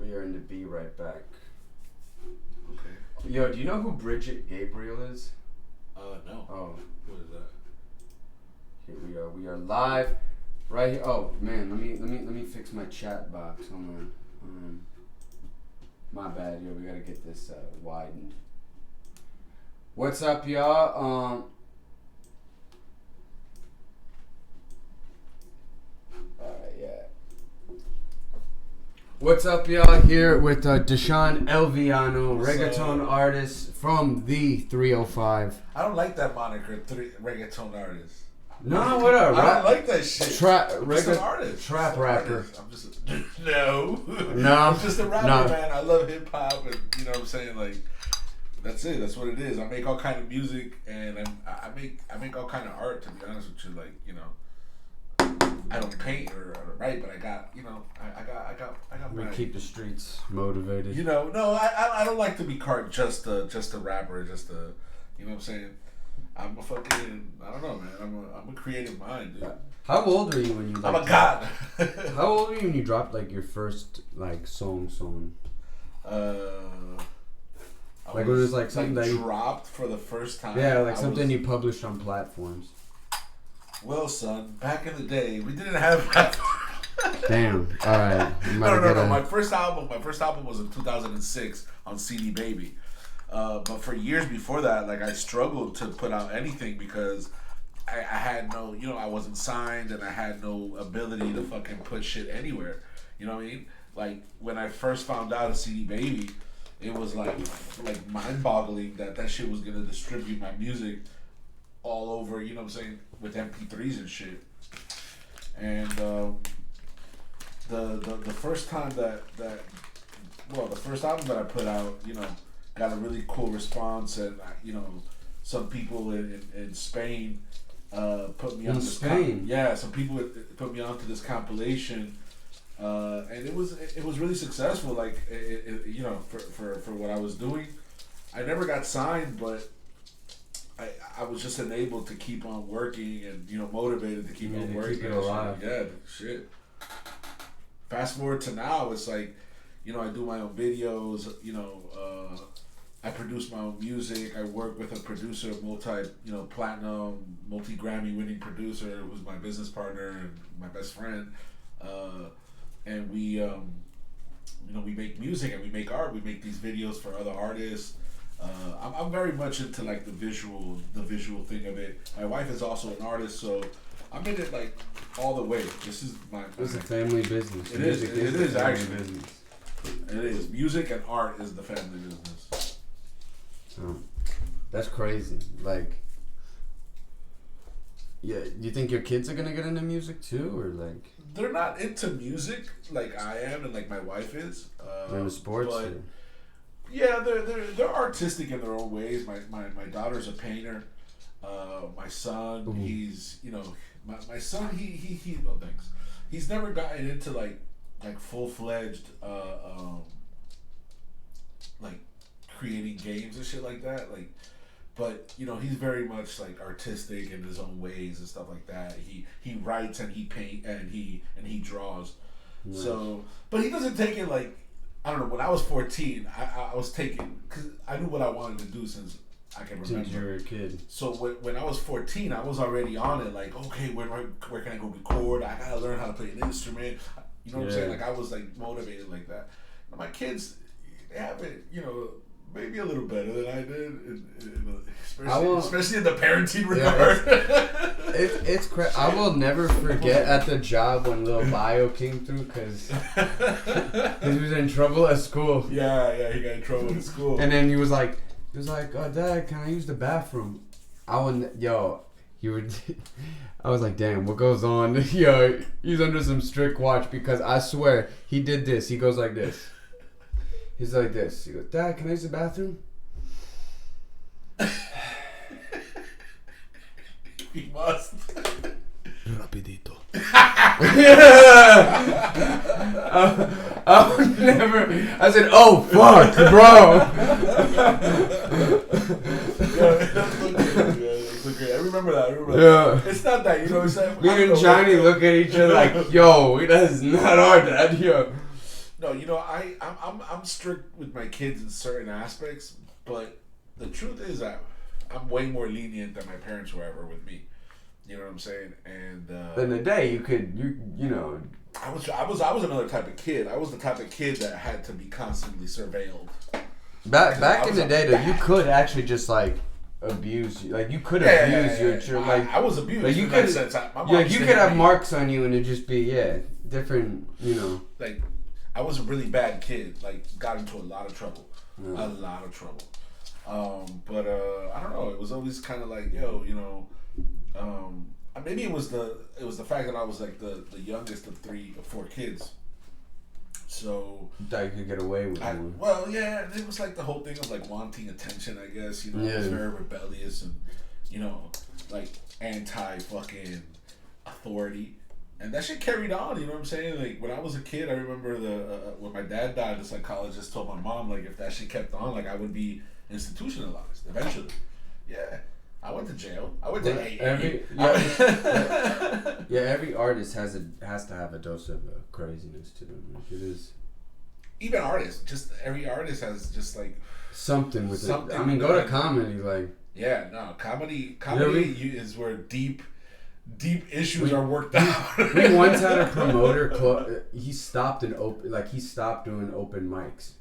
here and to be right back. Okay. Yo, do you know who Bridget Gabriel is? No. Oh. What is that? Here we are. We are live right here. Oh man, let me fix my chat box. Hold on. My bad. Yo, we gotta get this widened. What's up, y'all? Alright, yeah. What's up, y'all? Here with Deshaun Villano, reggaeton artist from the 305. I don't like that moniker, reggaeton artist. No, what up? I don't like that shit. I'm just an artist. Trap rapper. I'm just no. I'm just a rapper, man. I love hip hop, and you know what I'm saying. Like that's it. That's what it is. I make all kind of music, and I make all kind of art. To be honest with you, like you know, I don't paint or write, but I got I got. We keep the streets motivated. You know, no, I don't like to be called just a rapper, just a, you know what I'm saying. I'm a fucking, I don't know, man. I'm a creative mind, dude. How old were you when you? Like, I'm a god. How old were you when you dropped like your first like song? Like when it was like something that you dropped for the first time. Yeah, like something you published on platforms. Well, son, back in the day, we didn't have platforms. Damn. All right. No. My first album was in 2006 on CD Baby. But for years before that, like I struggled to put out anything because I had no, you know, I wasn't signed and I had no ability to fucking put shit anywhere. You know what I mean? Like when I first found out of CD Baby, it was like mind-boggling that shit was gonna distribute my music all over. You know what I'm saying? With MP3s and shit. And the first time the first album that I put out, you know, got a really cool response, and you know, some people in Spain put me on this. Spain, some people put me onto this compilation, and it was really successful. Like you know, for what I was doing, I never got signed, but I was just enabled to keep on working and you know motivated to keep on working. Keep it alive. Yeah, shit. Fast forward to now, it's like, you know, I do my own videos. You know. I produce my own music. I work with a producer, platinum, multi-Grammy winning producer, who's my business partner and my best friend. And we, you know, we make music and we make art. We make these videos for other artists. I'm very much into like the visual thing of it. My wife is also an artist, so I'm in it like all the way. This is my. It's a family business. It is actually. Business. It is. Music and art is the family business. Oh, that's crazy. Like, yeah, you think your kids are gonna get into music too, or like? They're not into music like I am and like my wife is. They're into sports. But yeah, they're artistic in their own ways. My daughter's a painter. My son, Ooh. he's, you know, my son, he well, thanks. He's never gotten into like full-fledged like creating games and shit like that, like, but you know, he's very much like artistic in his own ways and stuff like that. He writes and he paint and he draws. Nice. So, but he doesn't take it like, I don't know, when I was 14, I was taking, because I knew what I wanted to do since I can remember. Since you were a kid. So when I was 14, I was already on it, like, okay, where can I go record? I gotta learn how to play an instrument. You know what I'm saying? Like, I was like motivated like that. Now, my kids, they have it, you know, maybe a little better than I did, especially in the parenting regard. It's crazy. I will never forget at the job when Lil Bio came through because he was in trouble at school. Yeah, he got in trouble at school. And then he was like, oh, Dad, can I use the bathroom? I was like, damn, what goes on? Yo, he's under some strict watch because I swear he did this. He goes like this. He's like this. He goes, Dad, can I use the bathroom? He must. Rapidito. I would never. I said, oh, fuck, bro. I remember that. Yeah. It's not that, you know what I'm saying? Me and Johnny look at each other like, yo, that is not our dad, yo. No, I'm strict with my kids in certain aspects, but the truth is that I'm way more lenient than my parents were ever with me. You know what I'm saying? And in the day, you know. I was another type of kid. I was the type of kid that had to be constantly surveilled. Back in the day, though, you could actually just like abuse. Like you could abuse your children. Like I was abused. Like you in could, that sense. you could have marks on you, and it just be different. You know. Like I was a really bad kid. Like got into a lot of trouble. Yeah. A lot of trouble. But I don't know. It was always kind of like, maybe it was the fact that I was like the youngest of 3 or 4 kids. So That you could get away with it. Well, yeah, it was like the whole thing of like wanting attention, I guess. I was very rebellious and like anti fucking authority. And that shit carried on, you know what I'm saying? Like, when I was a kid, I remember when my dad died, the psychologist told my mom, like, if that shit kept on, like, I would be institutionalized eventually. Yeah. I went to jail. I went to AA. Every artist has to have a dose of craziness to them. Like, it is. Even artists, just every artist has just like something with it. I mean, go to comedy, like. Yeah, no, comedy is where deep issues are worked out. We once had a promoter. He stopped doing open mics.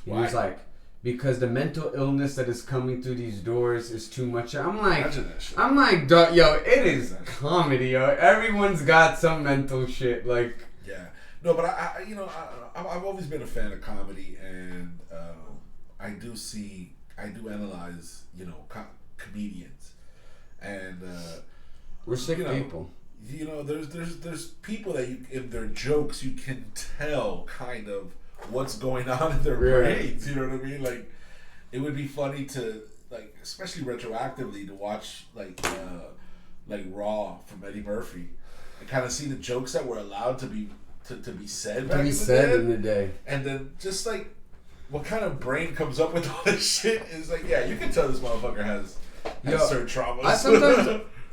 He was like, because the mental illness that is coming through these doors is too much. I'm like, yo, it is comedy, yo. Everyone's got some mental shit, like. Yeah, no, but I've always been a fan of comedy, and I do analyze, comedians, and we're sick people. There's people that in their jokes you can tell kind of what's going on in their brains. You know what I mean? Like, it would be funny to, like, especially retroactively, to watch like Raw from Eddie Murphy and kind of see the jokes that were allowed to be said back in the day, and then just like what kind of brain comes up with all this shit is like, yeah, you can tell this motherfucker has certain traumas.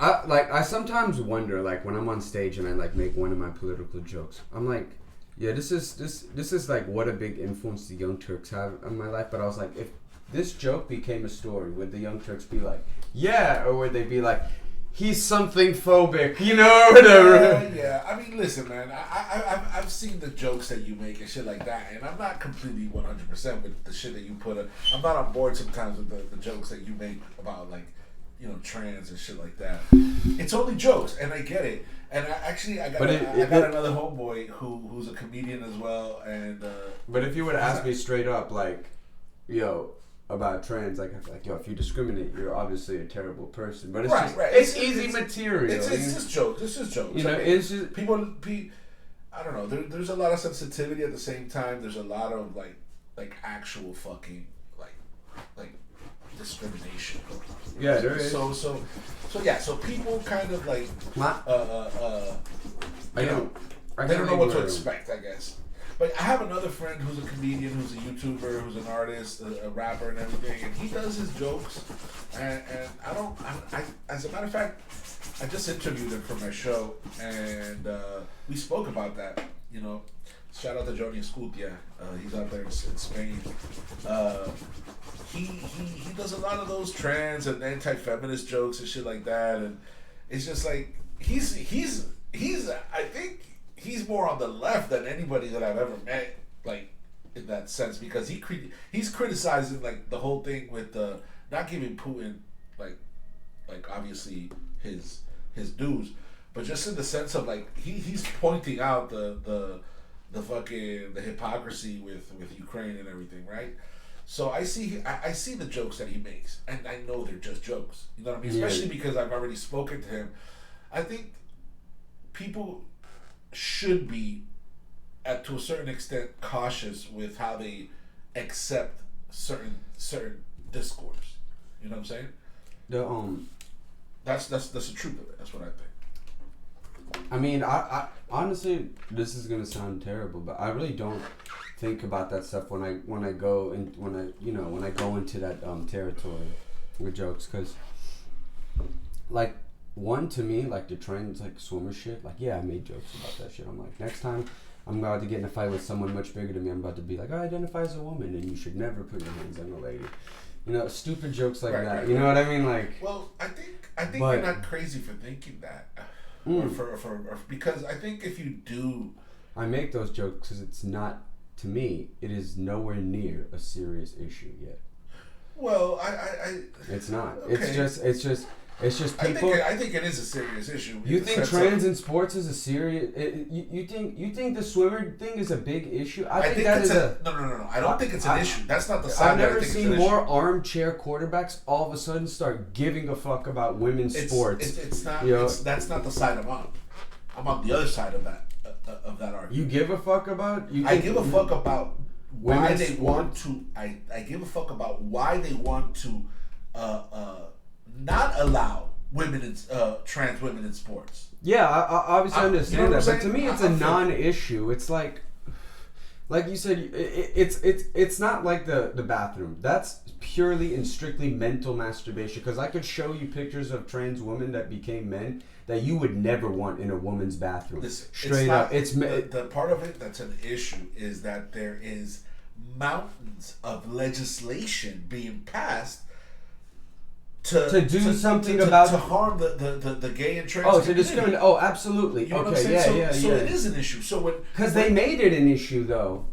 I sometimes wonder, like, when I'm on stage and I like make one of my political jokes, I'm like, yeah, this is like what a big influence the Young Turks have on my life. But I was like, if this joke became a story, would the Young Turks be like, yeah, or would they be like, he's something phobic, or whatever? Yeah. I mean, listen, man, I've seen the jokes that you make and shit like that, and I'm not completely 100% with the shit that you put. I'm not on board sometimes with the jokes that you make about, like, trans and shit like that. It's only jokes, and I get it. And I got another homeboy who's a comedian as well. And but if you would ask me straight up, like, yo, about trans, like yo, if you discriminate, you're obviously a terrible person. But it's easy material. It's just jokes. It's just jokes. It's just people. I don't know. There's a lot of sensitivity at the same time. There's a lot of like actual fucking like discrimination. Yeah, there is. So people kind of like they don't know what to expect, I guess. But I have another friend who's a comedian, who's a YouTuber, who's an artist, a rapper, and everything, and he does his jokes. And I as a matter of fact, I just interviewed him for my show, and we spoke about that. Shout out to Johnny Escutia. He's out there in Spain. He does a lot of those trans and anti-feminist jokes and shit like that, and it's just like he's I think he's more on the left than anybody that I've ever met, like, in that sense, because he's criticizing like the whole thing with not giving Putin like obviously his dues, but just in the sense of like he's pointing out the hypocrisy with Ukraine and everything, right? So I see the jokes that he makes, and I know they're just jokes. You know what I mean? Especially because I've already spoken to him. I think people should be, to a certain extent, cautious with how they accept certain discourse. You know what I'm saying? That's the truth of it. That's what I think. I mean, I honestly, this is gonna sound terrible, but I really don't think about that stuff when I go into that territory with jokes, because like one, to me, like the trends, like swimmer shit, like, yeah, I made jokes about that shit. I'm like, next time I'm about to get in a fight with someone much bigger than me, I'm about to be like, I identify as a woman, and you should never put your hands on a lady. You know, stupid jokes like that. You know what I mean? Like, well, I think you're not crazy for thinking that, or because I think if you do, I make those jokes because it's not, to me, it is nowhere near a serious issue yet. Well, it's not. Okay. It's just people. I think it is a serious issue. You think trans in sports is a serious? You think the swimmer thing is a big issue? I think that is a no. I don't think it's an issue. That's not the side. I've never seen more armchair quarterbacks all of a sudden start giving a fuck about women's sports. It's not. That's not the side I'm on. I'm on the other side of that argument. You give a fuck about? I give a fuck about why they sports? want to. I give a fuck about why they want to not allow women in trans women in sports. Yeah, I obviously understand that, but to me, it's a non-issue. It's like you said, it's not like the bathroom. That's purely and strictly mental masturbation. Because I could show you pictures of trans women that became men that you would never want in a woman's bathroom. Straight up, the part of it that's an issue is that there is mountains of legislation being passed to do something about to harm the gay and trans community. To discriminate. Oh, absolutely. You know okay, so it is an issue. So because they made it an issue though.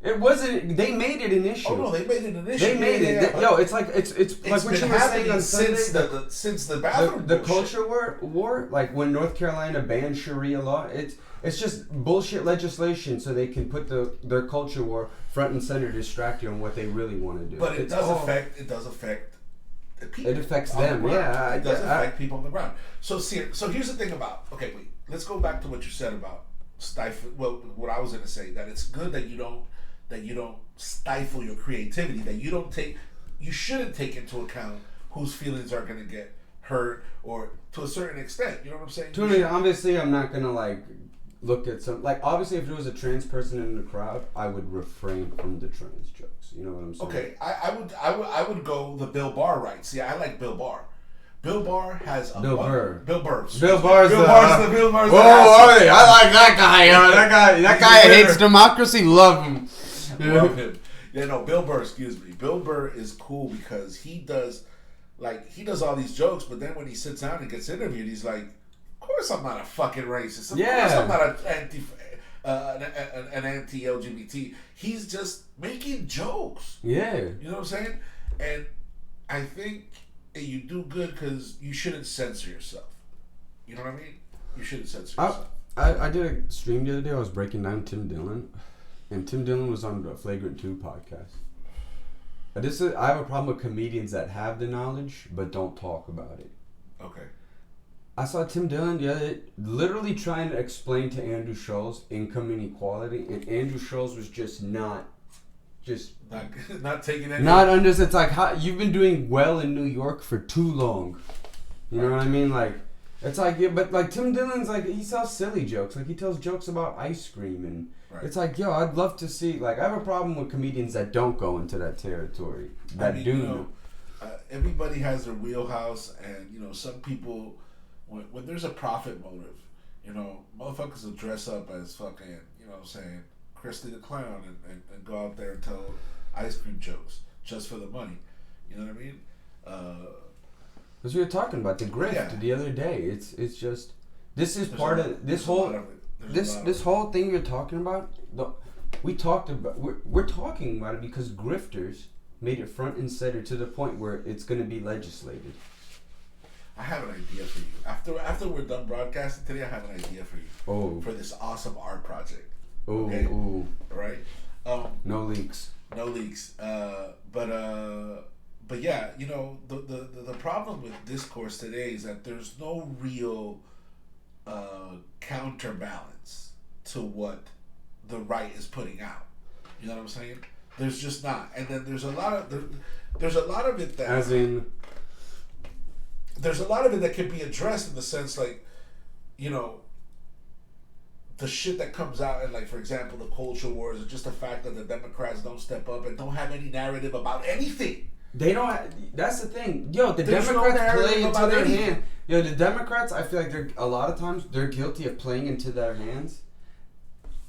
It wasn't. They made it an issue. Oh no, they made it an issue. They made it. It's like it's like what you were saying on Sunday. Since the bathroom the culture war, like when North Carolina banned Sharia law, it's just bullshit legislation so they can put their culture war front and center, distract you on what they really want to do. But it does affect the people. It affects them. Yeah, it does affect people on the ground. So here's the thing about. Okay, wait. Let's go back to what you said about stifle. Well, what I was going to say, that it's good that you don't stifle your creativity, that you shouldn't take into account whose feelings are going to get hurt, or to a certain extent, you know what I'm saying? To me, obviously, I'm not going to look at some, obviously if there was a trans person in the crowd, I would refrain from the trans jokes, you know what I'm saying? Okay, I would go the Bill Barr route. See, I like Bill Barr. Bill Barr has a Bill Burr. Bill Burr. Bill Barr's the I like that guy. That guy hates democracy. Love him. Love him. Yeah, no, Bill Burr. Excuse me. Bill Burr is cool because he does all these jokes, but then when he sits down and gets interviewed, he's like, "Of course I'm not a fucking racist. Of course I'm not an anti-LGBT. He's just making jokes." Yeah. You know what I'm saying? And I think you do good because you shouldn't censor yourself. You know what I mean? You shouldn't censor yourself. I did a stream the other day. I was breaking down Tim Dillon, and Tim Dillon was on the Flagrant 2 podcast. I have a problem with comedians that have the knowledge but don't talk about it. Okay. I saw Tim Dillon literally trying to explain to Andrew Schulz income inequality, and Andrew Schulz was just not taking it. Not under. It's like, you've been doing well in New York for too long. You know what I mean? It's like, yeah, but Tim Dillon's he sells silly jokes. He tells jokes about ice cream, and it's like, yo, I'd love to see. I have a problem with comedians that don't go into that territory. Everybody has their wheelhouse, and some people, when there's a profit motive, motherfuckers will dress up as fucking, what I'm saying, Krusty the Clown and go out there and tell ice cream jokes just for the money. You know what I mean? Because we were talking about the grift the other day. It's just, this is part of this whole this whole thing you're talking about. We're talking about it because grifters made it front and center to the point where it's going to be legislated. I have an idea for you. After we're done broadcasting today, I have an idea for you. For this awesome art project. Okay. Ooh. Right. No leaks. No leaks. But yeah, the problem with discourse today is that there's no real counterbalance to what the right is putting out. You know what I'm saying? There's just not. And then there's a lot of it that, as in, there's a lot of it that can be addressed in the sense the shit that comes out, and for example, the culture wars, or just the fact that the Democrats don't step up and don't have any narrative about anything. They don't. That's the thing. Yo, the There's no Democrats narrative play into about their anything. hand. Yo, the Democrats, I feel like a lot of times they're guilty of playing into their hands,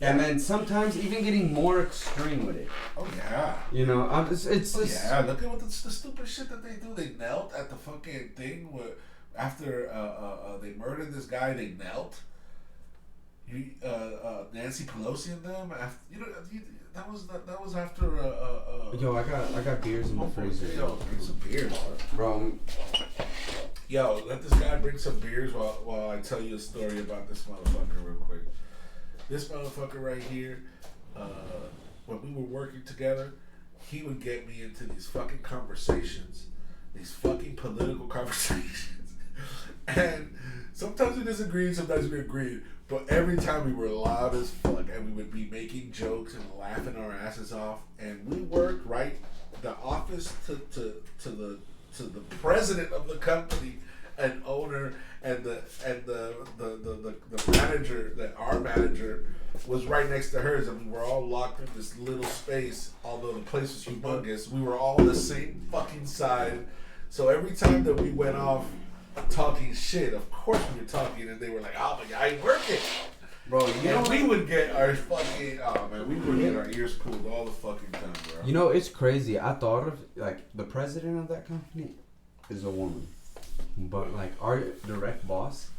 and then sometimes even getting more extreme with it. Oh yeah. You know, it's just. Yeah, look at what the stupid shit that they do. They knelt at the fucking thing where after they murdered this guy. They knelt. Nancy Pelosi and them. After, that was after. Yo, I got beers in the freezer. Yo, bring some beers, Bro. Yo, let this guy bring some beers while I tell you a story about this motherfucker real quick. This motherfucker right here, when we were working together, he would get me into these fucking conversations, these fucking political conversations. And sometimes we disagreed, sometimes we agreed, but every time we were loud as fuck and we would be making jokes and laughing our asses off. And we worked right the office to the president of the company and owner and the manager, that our manager was right next to hers, and we were all locked in this little space. Although the place was humongous, we were all on the same fucking side. So every time that we went off talking shit, of course we were talking, and they were like, "Oh, but I ain't working." Bro, you know, we would get our fucking, we would get our ears pulled all the fucking time, bro. You know, it's crazy. I thought of, like, the president of that company is a woman. But, like, our direct boss,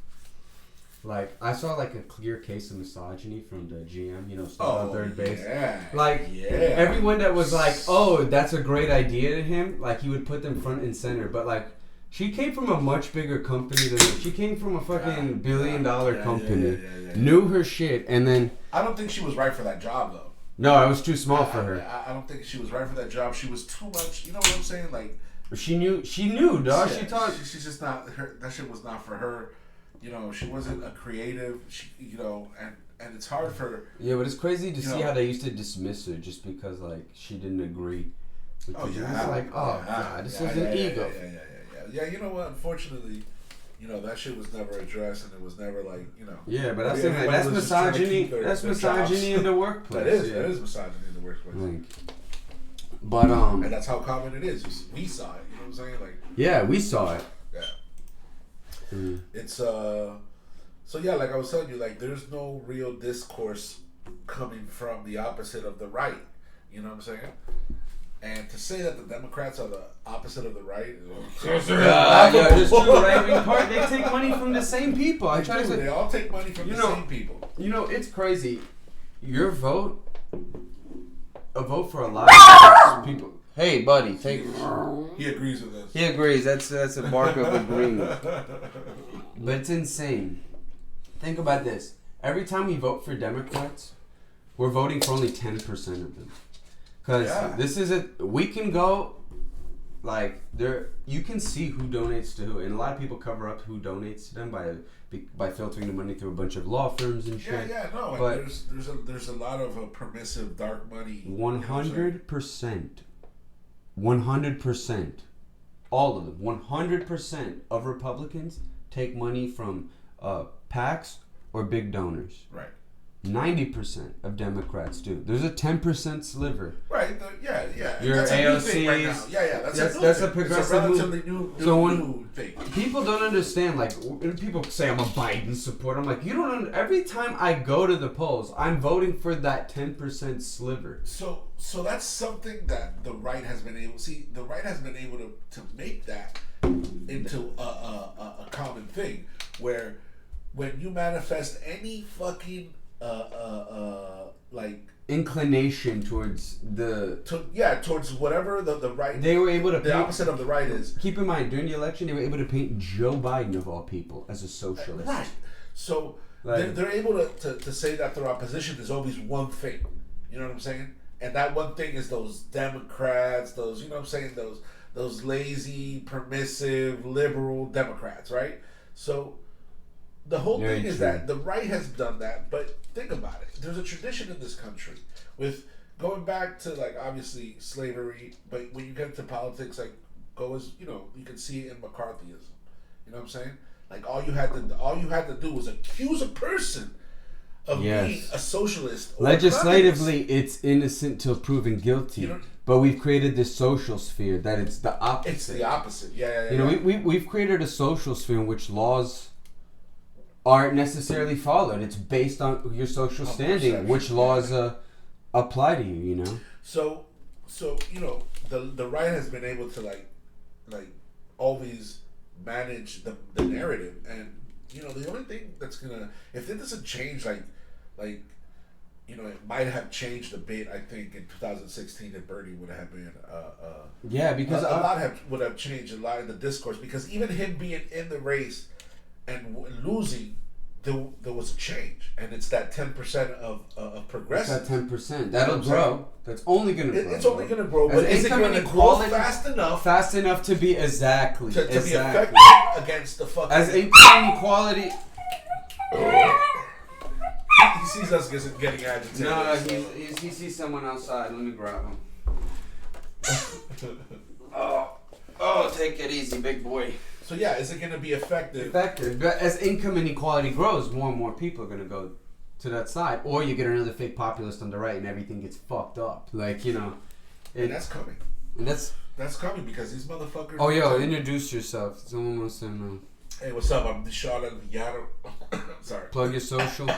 like, I saw, like, a clear case of misogyny from the GM, you know, on third base. Yeah. Like, everyone that was like, oh, that's a great idea to him, like, he would put them front and center. But, like, she came from a much bigger company than she came from a fucking billion-dollar company. Knew her shit, and then I don't think she was right for that job though. No, I was too small for her. I don't think she was right for that job. She was too much. You know what I'm saying? Like she knew, dog. Yeah, she thought she's just not her. That shit was not for her. You know, she wasn't a creative. And it's hard for. Yeah, but it's crazy to see how they used to dismiss her just because like she didn't agree. Oh yeah. It's like, oh god, this is an ego. Yeah, you know what? Unfortunately, you know, that shit was never addressed, and it was never like, you know. Yeah, but that's misogyny. That's misogyny in the workplace. That is misogyny in the workplace. Like, but and that's how common it is. We saw it. You know what I'm saying? Like. Yeah, we saw it. Yeah. It's so yeah, like I was telling you, like there's no real discourse coming from the opposite of the right. You know what I'm saying? And to say that the Democrats are the opposite of the right, yeah, it's true. Right? Part they take money from the same people. They all take money from the same people. You know, it's crazy. Your vote, a vote for a lot of people. Hey, buddy, take. He agrees with this. He agrees. That's a mark of agreement. But it's insane. Think about this. Every time we vote for Democrats, we're voting for only 10% of them. Because this is we can go, like, you can see who donates to who. And a lot of people cover up who donates to them by filtering the money through a bunch of law firms and shit. No. But there's a lot of permissive dark money. 100%. 100%. All of them. 100% of Republicans take money from PACs or big donors. Right. 90% of Democrats do. There's a 10% sliver. Right. Your that's AOCs. Right now. Yeah. That's a progressive relatively new thing. People don't understand. Like when people say I'm a Biden supporter, I'm like, you don't. Every time I go to the polls, I'm voting for that 10% sliver. So that's something that the right has been able. See, the right has been able to make that into a common thing, where when you manifest any fucking like inclination towards towards whatever the right, they were able to the opposite of the right is. Keep in mind, during the election, they were able to paint Joe Biden of all people as a socialist. Right. So they're able to say that their opposition is always one thing. You know what I'm saying? And that one thing is those Democrats, those, you know what I'm saying, those lazy, permissive, liberal Democrats, right? So the whole thing is that the right has done that, but think about it. There's a tradition in this country with going back to, like, obviously slavery, but when you get into politics, like, you can see it in McCarthyism. You know what I'm saying? Like, all you had to do was accuse a person of being a socialist. Or legislatively, it's innocent till proven guilty. but we've created this social sphere that it's the opposite. It's the opposite. Yeah. You know, we've created a social sphere in which laws aren't necessarily followed. It's based on your social standing, which laws apply to you. You know. So you know, the right has been able to like always manage the narrative, and you know, the only thing that's gonna, if it doesn't change, like you know, it might have changed a bit. I think in 2016, if Bernie would have been because a lot would have changed a lot in the discourse, because even him being in the race and losing, there was a change, and it's that 10% of progressive. It's that 10%. That'll grow. That's only going to grow. It's only going to grow, but is it going to grow fast enough? Fast enough to be to be effective against the fucking... As income inequality... He sees us getting agitated. No, he sees someone outside. Let me grab him. Oh, take it easy, big boy. So yeah, is it going to be effective? Effective. But as income inequality grows, more and more people are going to go to that side. Or you get another fake populist on the right and everything gets fucked up. Like, you know. And that's coming. And that's coming because these motherfuckers... Oh, yo, introduce yourself. Someone wants to know. Hey, what's up? I'm Deshaun and Villano. Sorry. Plug your social.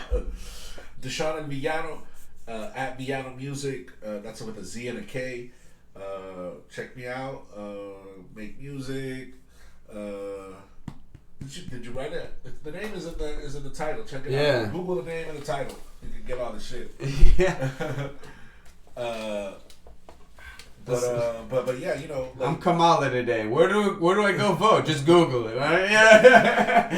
Deshaun and Villano, at Villano Music. That's with a Z and a K. Check me out. Make music. Did you write it? The name is in the title. Check it out. Google the name and the title. You can get all the shit. Yeah. But yeah, you know, like, I'm Kamala today. Where do I go vote? Just Google it, right? Yeah.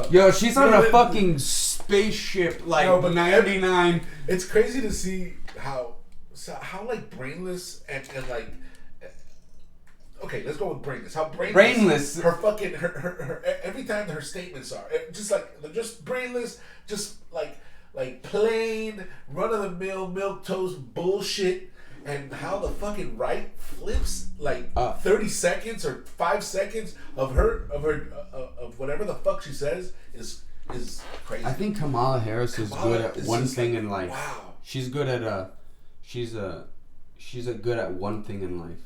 Yo, she's on a fucking spaceship, like 99. It's crazy to see how like brainless and like. Okay, let's go with brainless. How brainless. Her fucking her every time her statements are just like, they're just brainless, just like plain run of the mill milk toast bullshit. And how the fucking right flips like 30 seconds or 5 seconds of whatever the fuck she says is crazy. I think Kamala Harris is good at one thing in life. Wow. She's good at she's good at one thing in life.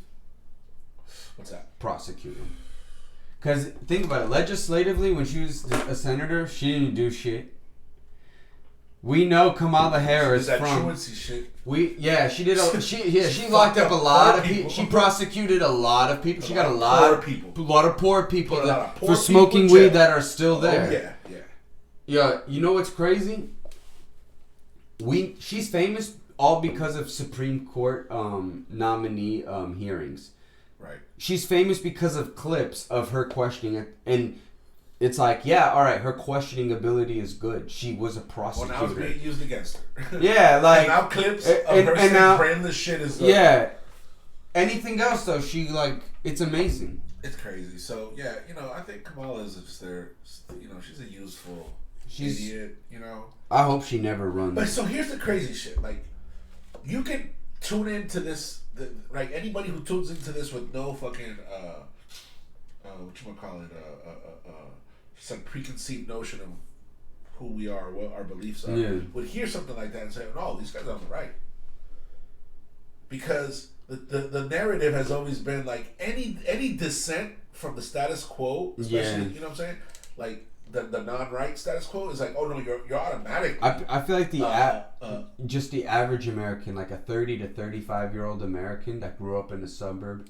What's that? Prosecuting. Because think about it, legislatively, when she was a senator, she didn't do shit. We know Kamala Harris that from truancy shit. She did. She locked up a lot of people. She prosecuted a lot of people. She got a lot of poor people for smoking weed that are still there. Yeah. You know what's crazy? She's famous all because of Supreme Court nominee hearings. Right. She's famous because of clips of her questioning it, and it's like, yeah, all right, her questioning ability is good. She was a prosecutor. Well, now it's being used against her. Yeah, like... And now clips of her saying brainless shit is... Yeah. Anything else, though, she, like, it's amazing. It's crazy. So, yeah, you know, I think Kamala is just there, you know, she's a useful idiot, you know. I hope she never runs. But so here's the crazy shit. Like, you can tune into this, like, anybody who tunes into this with no fucking, whatchamacallit, some preconceived notion of who we are, what our beliefs are, would hear something like that and say, "No, these guys are on the right," because the narrative has always been like any dissent from the status quo, especially you know what I'm saying, like the non-right status quo is like, oh no, you're automatic. I feel like just the average American, like a 30 to 35-year-old American that grew up in the suburb,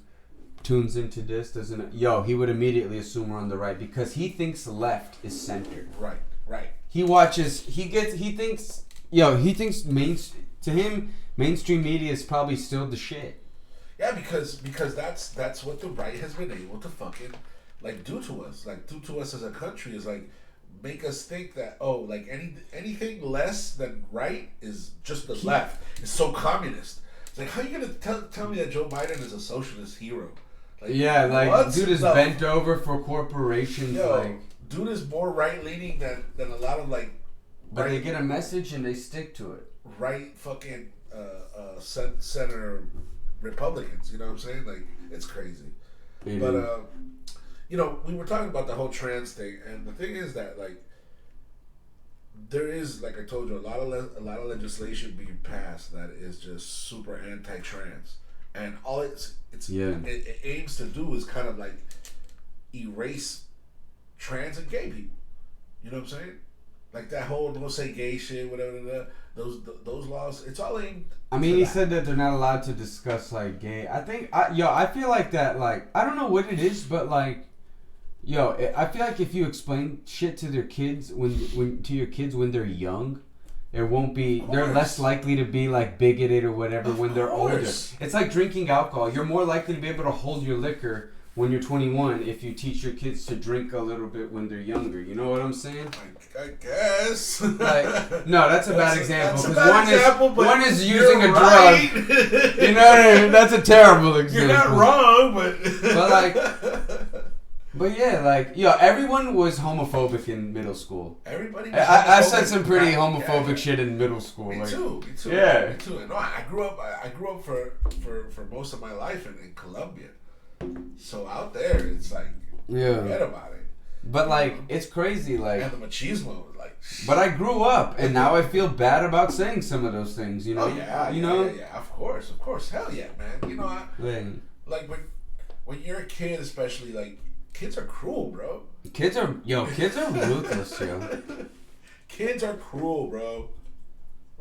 tunes into this, he would immediately assume we're on the right because he thinks left is center. Right. He thinks to him mainstream media is probably still the shit. Yeah, because that's what the right has been able to fucking like do to us as a country, is like make us think that like anything less than right is just the left. It's so communist. It's like, how are you gonna tell me that Joe Biden is a socialist hero? Like, dude is bent over for corporations. Dude is more right leaning than a lot of like. But they get a message and they stick to it. Right, fucking center Republicans. You know what I'm saying? Like, it's crazy. But you know, we were talking about the whole trans thing, and the thing is that like there is, like I told you, a lot of legislation being passed that is just super anti-trans, and all it aims to do is kind of like erase trans and gay people. You know what I'm saying? Like that whole don't say gay shit, whatever. Those laws, it's all aimed. I mean, he said that they're not allowed to discuss like gay. I feel like that. Like, I don't know what it is, but like, I feel like if you explain shit to their kids when they're young, it won't be. They're less likely to be like bigoted or whatever when they're older. It's like drinking alcohol. You're more likely to be able to hold your liquor when you're 21 if you teach your kids to drink a little bit when they're younger. You know what I'm saying? I guess. Like, no, that's a bad example because one is using a drug. You know what I mean? That's a terrible example. You're not wrong, but but yeah, like everyone was homophobic in middle school. Everybody. I said some pretty homophobic shit in middle school. Me too. Yeah. Me too. No, I grew up for most of my life in Colombia. So out there, it's like forget about it. But like, it's crazy. Like, and the machismo, like. But I grew up, and now I feel bad about saying some of those things. You know. Oh yeah. Yeah. Of course. Hell yeah, man. You know, like when you're a kid, especially, like, kids are cruel, bro. Kids are ruthless, yo. Kids are cruel, bro.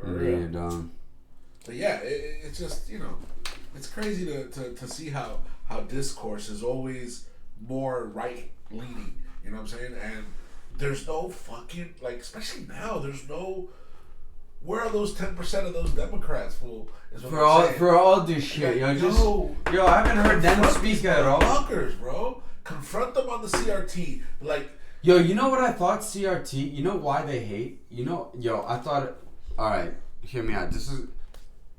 Yeah, dumb. But yeah, it's just, it's crazy to see how discourse is always more right leaning. You know what I'm saying? And there's no fucking, like, especially now, there's no. Where are those 10% of those Democrats, fool? For all this shit, I haven't heard them speak at all. Fuckers, bro. Confront them on the CRT, like. You know what I thought CRT? You know why they hate? I thought. All right, hear me out. This is.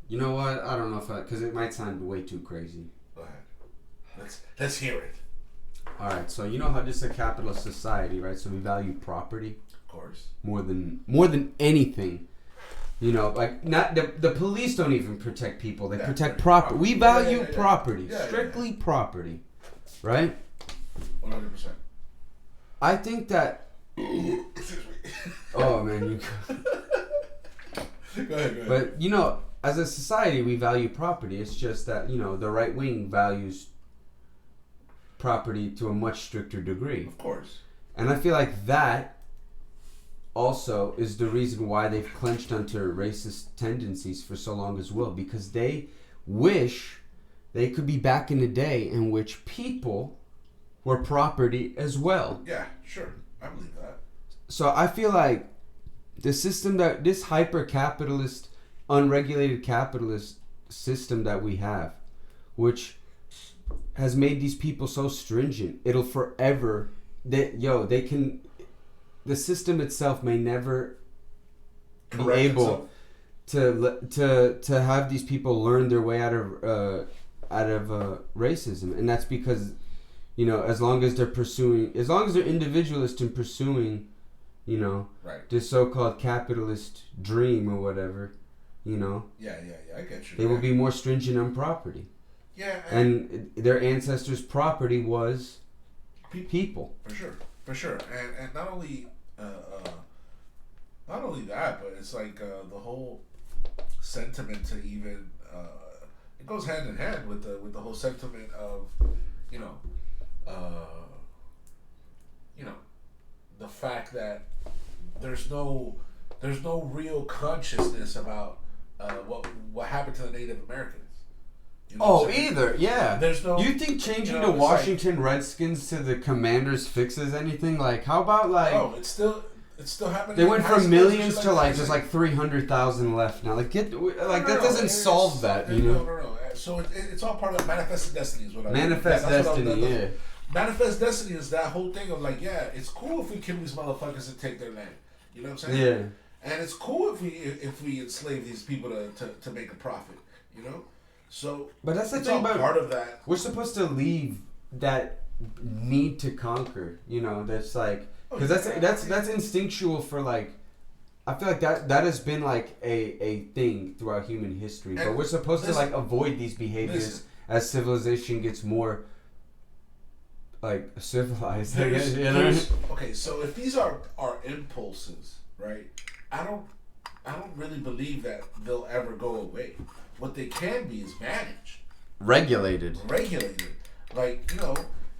You know what? I don't know because it might sound way too crazy. Go ahead. Let's hear it. All right, so you know how this is a capitalist society, right? So we value property, of course, more than anything. Like not the police don't even protect people; they protect property. We value property, strictly property, right? 100%. I think that. Excuse me. Oh man, Go ahead. But as a society, we value property. It's just that the right wing values property to a much stricter degree. Of course. And I feel like that also is the reason why they've clenched onto racist tendencies for so long as well, because they wish they could be back in the day in which people were property as well. Yeah, sure. I believe that. So I feel like the system this hyper-capitalist, unregulated capitalist system that we have, which has made these people so stringent, it'll forever the system itself may never be able to have these people learn their way out of racism, and that's because as long as they're individualist in pursuing this so-called capitalist dream or whatever, Yeah, I get you. They will be more stringent on property. Yeah. And their ancestors' property was people. For sure. And not only that, but it's like the whole sentiment to even it goes hand in hand with the whole sentiment of the fact that there's no real consciousness about what happened to the Native Americans. Yeah. There's no. You think changing the Washington Redskins to the Commanders fixes anything? Like, how about like? Oh, it's still happening. They went from millions to like there's like 300,000 left now. Like that doesn't solve that, No. So it's all part of manifested destiny, is what I mean. Manifest destiny, yeah. Manifest destiny is that whole thing of like, yeah, it's cool if we kill these motherfuckers and take their land. You know what I'm saying? Yeah. And it's cool if we enslave these people to make a profit. So, but that's the it's thing all about part of that. We're supposed to leave that need to conquer. That's like because that's instinctual for like. I feel like that has been like a thing throughout human history, but we're supposed to like avoid these behaviors as civilization gets more like civilized. I guess, Okay, so if these are our impulses, right? I don't really believe that they'll ever go away. What they can be is managed, Regulated. Like,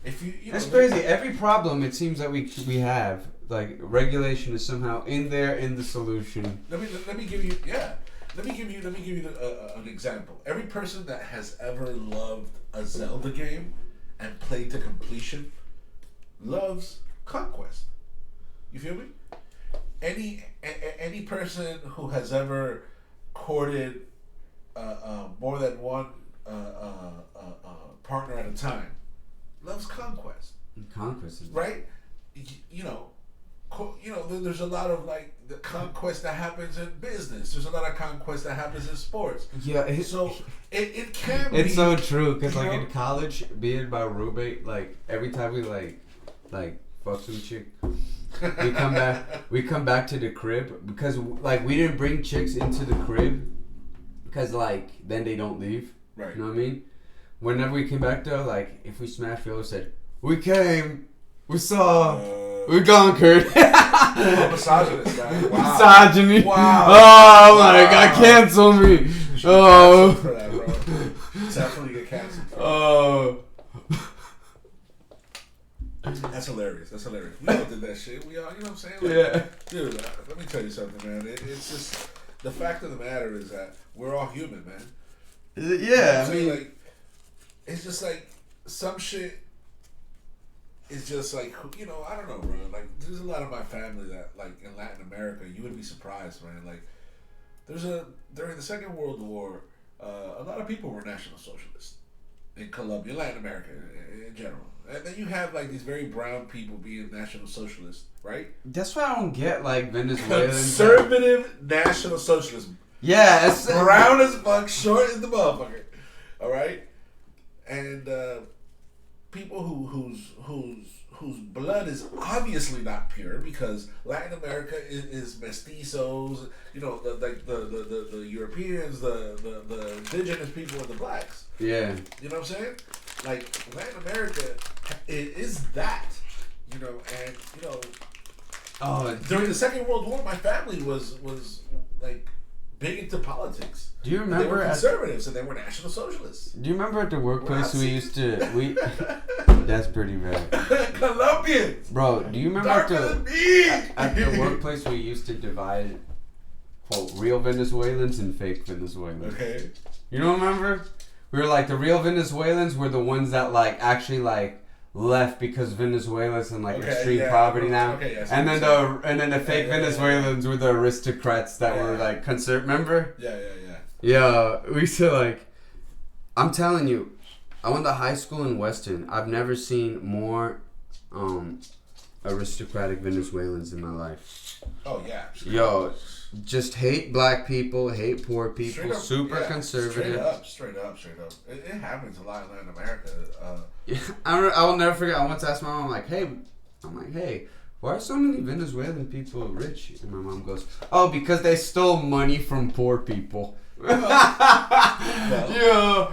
if you That's crazy. Every problem it seems that we have, like, regulation is somehow in there in the solution. Let me give you an example. Every person that has ever loved a Zelda game and played to completion loves conquest. You feel me? Any person who has ever courted more than one partner at a time loves conquest. Conquest is Right? There's a lot of like the conquest that happens in business. There's a lot of conquest that happens in sports. Yeah, So it can be. it's so true because like know? in college, being my roommate, like every time we like fuck some chick, we come back to the crib because like we didn't bring chicks into the crib because like then they don't leave. Right. You know what I mean? Whenever we came back though, like if we smashed, we always said we came, we saw. We conquered. Misogynist guy. Wow. Misogyny. Wow. Oh Wow. my God, cancel me. You should be Oh. canceled for that, bro. Definitely get canceled. Oh. That's hilarious. We all did that shit. We all, you know what I'm saying? Like, Yeah. Dude, let me tell you something, man. It's just the fact of the matter is that we're all human, man. Yeah, I mean, like, it's just like some shit. It's just like, I don't know, bro. Like, there's a lot of my family that, like, in Latin America, you would be surprised, man. Like, during the Second World War, a lot of people were National Socialists in Colombia, Latin America in general. And then you have, like, these very brown people being National Socialists, right? that's why I don't get like Venezuelans. Conservative National Socialism. Yeah, it's Brown as fuck, short as the motherfucker. All right? And, people whose blood is obviously not pure because Latin America is mestizos, the Europeans, the indigenous people, and the blacks. Yeah. You know what I'm saying? Like Latin America, it is that. Oh, During the Second World War, my family was like big into politics. do you They remember? were conservatives and they were National Socialists. Do you remember at the workplace we used to That's pretty bad. Colombians. Bro, do you remember Darker than me. at the workplace we used to divide, quote, real Venezuelans and fake Venezuelans? Okay. You don't remember? We were like, the real Venezuelans were the ones that like actually like left because Venezuela's in like extreme poverty now. Okay, yes, and then the fake Venezuelans were the aristocrats that were like remember? Yeah. Yeah, we used to like, I'm telling you, I went to high school in Weston. I've never seen more aristocratic Venezuelans in my life. Oh yeah. Yo, just hate black people, hate poor people, Up, super conservative. Straight up. It happens a lot in Latin America. I will never forget. I once asked my mom, hey, why are so many Venezuelan people rich? And my mom goes, oh, because they stole money from poor people. Well, Yeah.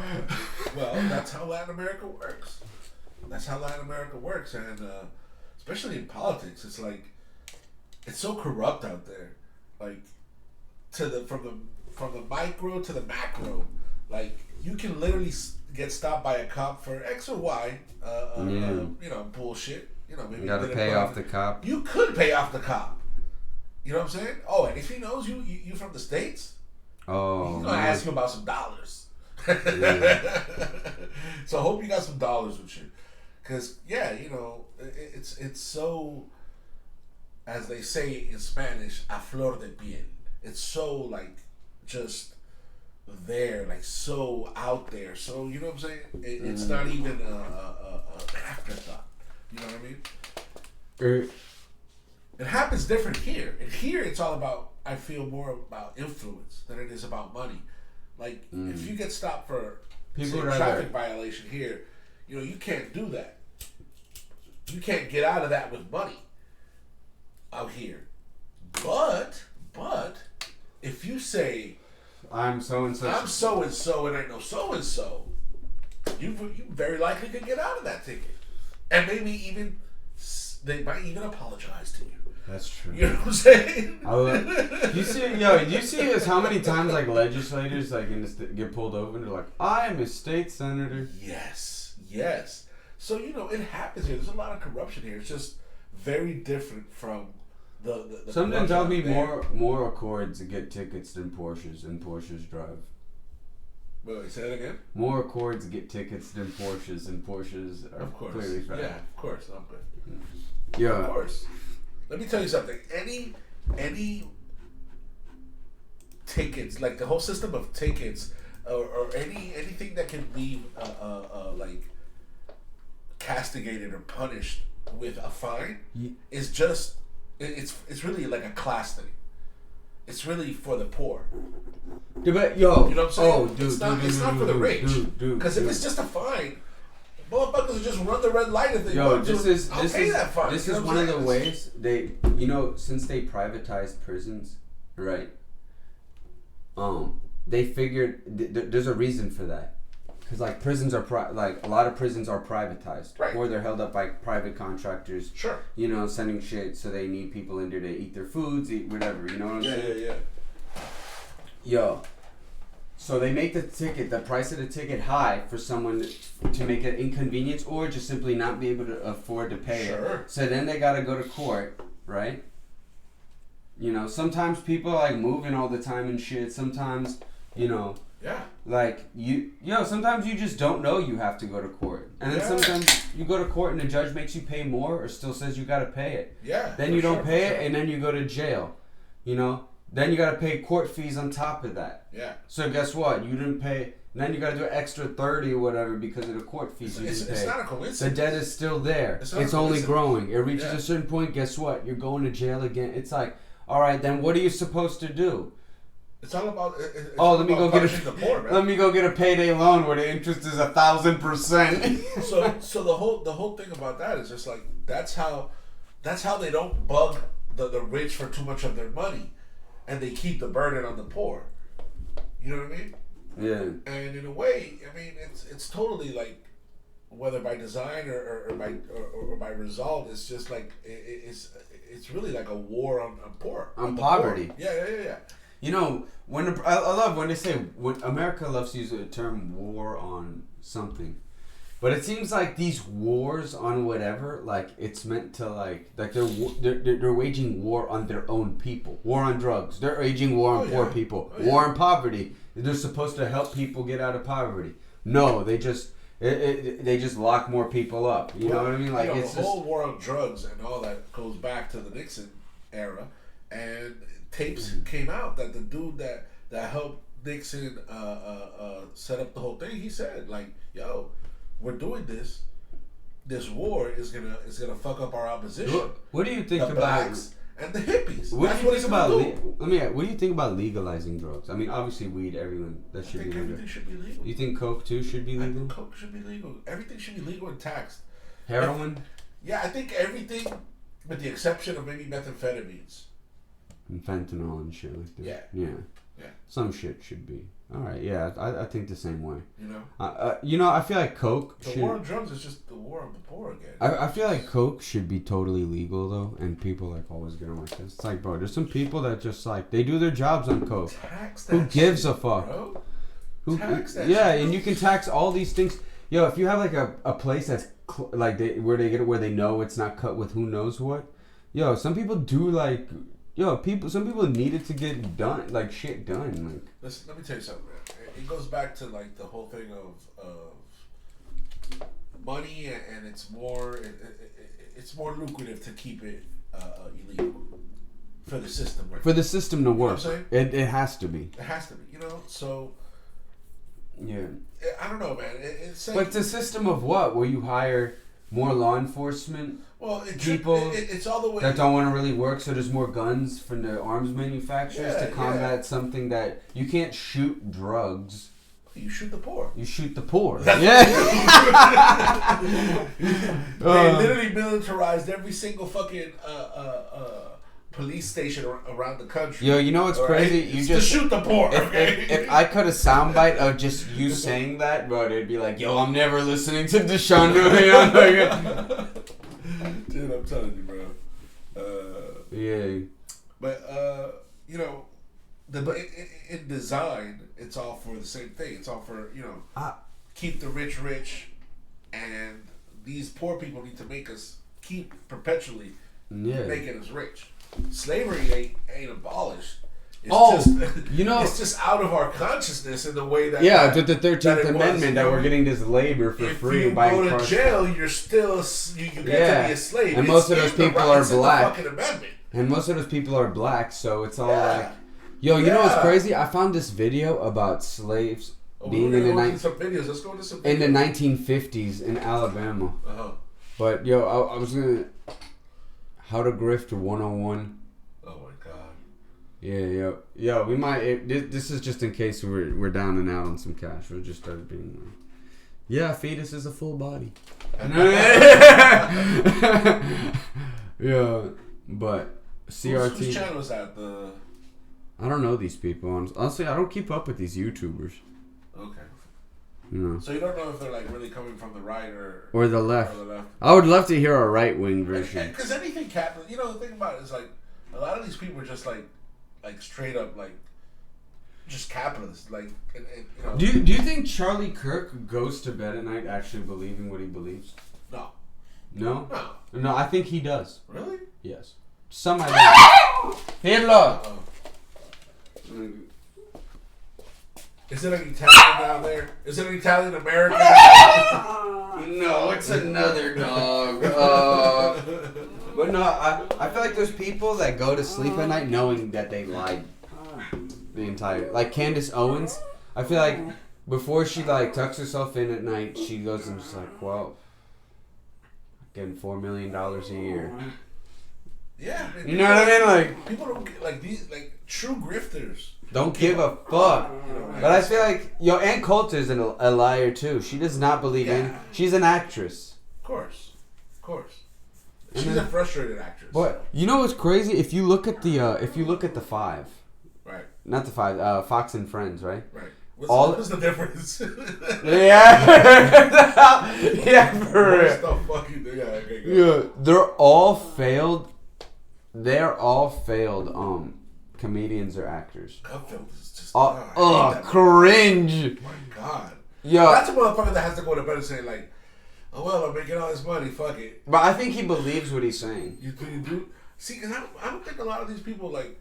Well, that's how Latin America works. And especially in politics, it's like it's so corrupt out there. Like from the micro to the macro, like you can literally get stopped by a cop for X or Y, bullshit. Maybe You gotta pay off the cop. You could pay off the cop. You know what I'm saying? Oh, and if he knows you from the States, Oh, he's gonna ask you about some dollars. Yeah. So I hope you got some dollars with you, cause it's so, as they say in Spanish, a flor de piel. It's so like just there, like so out there. So you know what I'm saying? It's not even an afterthought. You know what I mean? It happens different here. And here it's all about, I feel more about influence than it is about money. Like if you get stopped for a traffic violation here, you can't do that. You can't get out of that with money out here. But if you say I'm so and so. I'm so and so and I know so and so, you very likely could get out of that ticket, and maybe even they might even apologize to you. That's true. You know what I'm saying? You see is how many times like legislators like get pulled over and they're like, I'm a state senator. Yes. So it happens here. There's a lot of corruption here. It's just very different from the Something tells me more Accords get tickets than Porsches, and Porsches drive. Wait, say that again? More Accords get tickets than Porsches, and Porsches are clearly fast. Yeah, of course. I'm good. Yeah. Of course. Let me tell you something. Any tickets, like the whole system of tickets, or anything that can be like castigated or punished with a fine is just it's really like a class thing. It's really for the poor. Yeah, but you know what I'm saying? Oh, dude, it's not for the rich. Because if it's just a fine, motherfuckers will just run the red light if they want to. I'll pay that fine. This is one of the ways they, since they privatized prisons, right? They figured there's a reason for that. Because like prisons are a lot of prisons are privatized, right? Or they're held up by private contractors. Sure. Sending shit, so they need people in there to eat their foods, eat whatever. You know what I'm saying? Yeah. So they make the price of the ticket high for someone to make it inconvenience or just simply not be able to afford to pay it. So then they gotta go to court, right? Sometimes people are like moving all the time and shit. Sometimes, Yeah. Like sometimes you just don't know you have to go to court, and then sometimes you go to court and the judge makes you pay more, or still says you gotta pay it. Yeah. Then you don't pay it, and then you go to jail. Then you gotta pay court fees on top of that. Yeah. So guess what? You didn't pay. And then you gotta do an extra 30 or whatever because of the court fees you didn't pay. It's not a coincidence. The debt is still there. It's only growing. It reaches a certain point. Guess what? You're going to jail again. It's like, all right, then what are you supposed to do? It's all about. Let me go get a payday loan where the interest is 1,000%. So the whole thing about that is just like that's how they don't bug the rich for too much of their money, and they keep the burden on the poor. You know what I mean? Yeah. And in a way, I mean it's totally like, whether by design or by result, it's just like it's really like a war on poverty. Poor. Yeah. I love when they say, when America loves to use the term war on something, but it seems like these wars on whatever, like it's meant to like they're waging war on their own people. War on drugs. They're waging war on poor people. War on poverty. They're supposed to help people get out of poverty. No, they just lock more people up. You know what I mean? Like it's the whole war on drugs and all that goes back to the Nixon era, and tapes came out that the dude that helped Nixon set up the whole thing, he said like, "Yo, we're doing this. This war is gonna fuck up our opposition." What do you think about blacks and the hippies? What do you think about? What do you think about legalizing drugs? I mean, obviously weed, everyone that should be legal. Everything should be legal. You think coke too should be legal? I think coke should be legal. Everything should be legal and taxed. Heroin? I think everything, with the exception of maybe methamphetamines. And fentanyl and shit like that. Yeah. Some shit should be. All right. Yeah, I think the same way. You know. I feel like coke. The war on drugs is just the war on the poor again. I feel like coke should be totally legal though, and people like always get on like this. It's like, bro, there's some people that just like they do their jobs on coke. Tax that. Who gives a fuck? Bro? Tax that. Yeah, and you can tax all these things. Yo, if you have like a place that's where they get it where they know it's not cut with who knows what. Yo, some people do like. Some people need it to get done, like shit done. Like, listen, let me tell you something, man. It goes back to like the whole thing of money, and it's more lucrative to keep it illegal for the system, right? For the system to work, you know what I'm saying? It has to be. It has to be, So yeah, I don't know, man. It's like, but it's a system of what? Where you hire more law enforcement. Well, it's all the way that don't want to really work, so there's more guns from the arms manufacturers to combat something that you can't shoot drugs. You shoot the poor. You shoot the poor. They literally militarized every single fucking police station around the country. Yo, you know what's crazy? Right? To shoot the poor. If I cut a soundbite of just you saying that, bro, it'd be like, yo, I'm never listening to Deshaun. Dude, I'm telling you, bro. Yeah. But you know, in design, it's all for the same thing. It's all for keep the rich rich, and these poor people need to make us keep perpetually making us rich. Slavery ain't abolished. It's it's just out of our consciousness in the way that with the 13th Amendment that we're getting this labor for free. If you go to jail, you're still you get to be a slave. And most of those people are black. And most of those people are black, so it's all like, yo, you know what's crazy? I found this video about slaves being in the Let's go into some videos. in the 1950s in Alabama. But yo, I was gonna how to grift 101. Yeah, we might. This is just in case we're down and out on some cash. We'll just start being like, yeah, fetus is a full body. Yeah, but CRT. Whose channel is that? I don't know these people. Honestly, I don't keep up with these YouTubers. Okay. You know. So you don't know if they're like really coming from the right or the left. I would love to hear a right wing version. Because anything capitalist, the thing about it is like a lot of these people are just like straight up like just capitalists. Like, Do you think Charlie Kirk goes to bed at night actually believing what he believes? No. No. No, I think he does. Really? Yes. Some idea. Hitler. Is it an Italian down there? Is it an Italian American? No, it's another dog. But no, I feel like there's people that go to sleep at night knowing that they lied the entire... Like Candace Owens, I feel like before she like tucks herself in at night, she goes and just like, well, getting $4 million a year. Yeah. You know what I mean? Like, people don't get like these, like true grifters. Don't give a fuck. But I feel like, Ann Coulter's a liar too. She does not believe in... She's an actress. Of course. She's a frustrated actress. But you know what's crazy? If you look at the Five, right? Not the Five, Fox and Friends, right? Right. What's the difference? Yeah, for real. Okay, yeah, they're all failed. They're all failed. Comedians or actors. Gutfeld is just cringe. My God. Yeah, that's a motherfucker that has to go to bed and say like, oh well, I'm making all this money, fuck it. But I think he believes what he's saying. You do? See, because I don't think a lot of these people, like,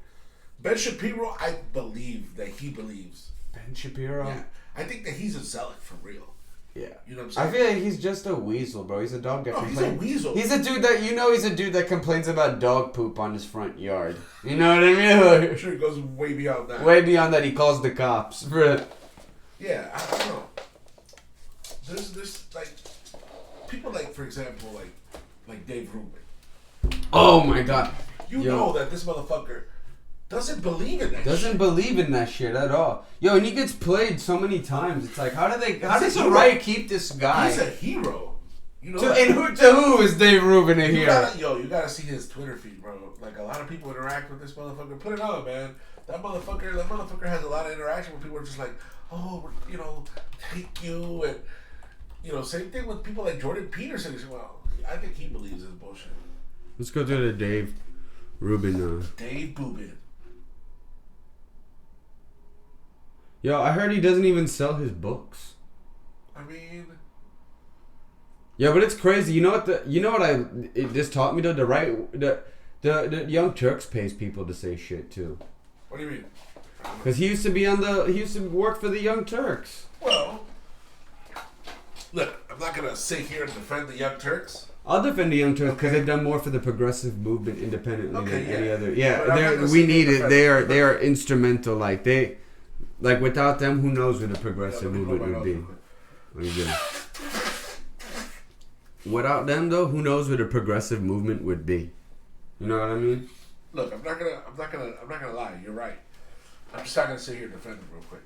Ben Shapiro, I believe that he believes. Ben Shapiro? Yeah. I think that he's a zealot for real. Yeah. You know what I'm saying? I feel like he's just a weasel, bro. He's a dog that complains. He's a weasel. He's a dude that complains about dog poop on his front yard. You know what I mean? Like, I'm sure it goes way beyond that. Way beyond that, he calls the cops. Yeah, I don't know. There's like people like, for example, like Dave Rubin. Oh my God! You know that this motherfucker doesn't believe in that. Doesn't believe in that shit at all. Yo, and he gets played so many times. It's like, how does the right keep this guy? He's a hero. You know. To who is Dave Rubin a hero? You gotta see his Twitter feed, bro. Like a lot of people interact with this motherfucker. Put it on, man. That motherfucker has a lot of interaction with people. Who are just like, oh, thank you, and same thing with people like Jordan Peterson. Well, I think he believes in bullshit. Let's go to the Dave Rubin. Dave Rubin. Yo, I heard he doesn't even sell his books. I mean, yeah, but it's crazy. You know what it just taught me though? The Young Turks pays people to say shit too. What do you mean? Because he used to work for the Young Turks. Well, look, I'm not gonna sit here and defend the Young Turks. I'll defend the Young Turks because they've done more for the progressive movement independently than any other. Yeah, we need it. They are instrumental. Like without them, who knows where the progressive movement would be? Without them, though, who knows where the progressive movement would be? You know what I mean? Look, I'm not gonna lie. You're right. I'm just not gonna sit here and defend them real quick.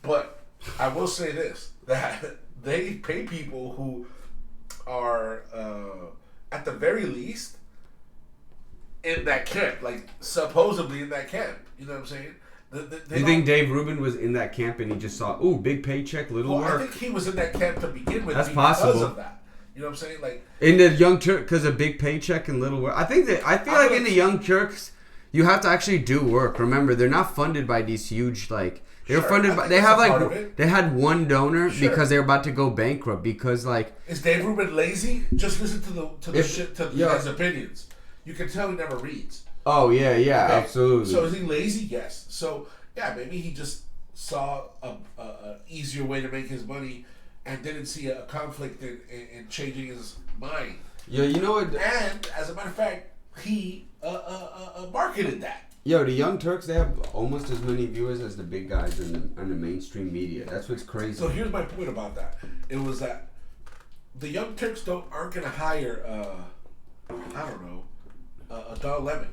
But I will say this: that they pay people who are, at the very least, in that camp, like supposedly in that camp. You know what I'm saying? You think Dave Rubin was in that camp and he just saw, ooh, big paycheck, little work? I think he was in that camp to begin with. That's because possible. Of that. You know what I'm saying? Like in the Young Turk, because a big paycheck and little work. I feel like in the Young Turks, you have to actually do work. Remember, they're not funded by these huge like. They're funded by. They have like they had one donor because they're about to go bankrupt because like. Is Dave Rubin lazy? Just listen to his opinions. You can tell he never reads. Oh yeah, okay? Absolutely. So is he lazy? Yes. So yeah, maybe he just saw a easier way to make his money and didn't see a conflict in changing his mind. Yeah, you know what? And as a matter of fact, he marketed that. Yo, the Young Turks, they have almost as many viewers as the big guys in the mainstream media. That's what's crazy. So here's my point about that. It was that the Young Turks aren't going to hire, I don't know, a Don Lemon.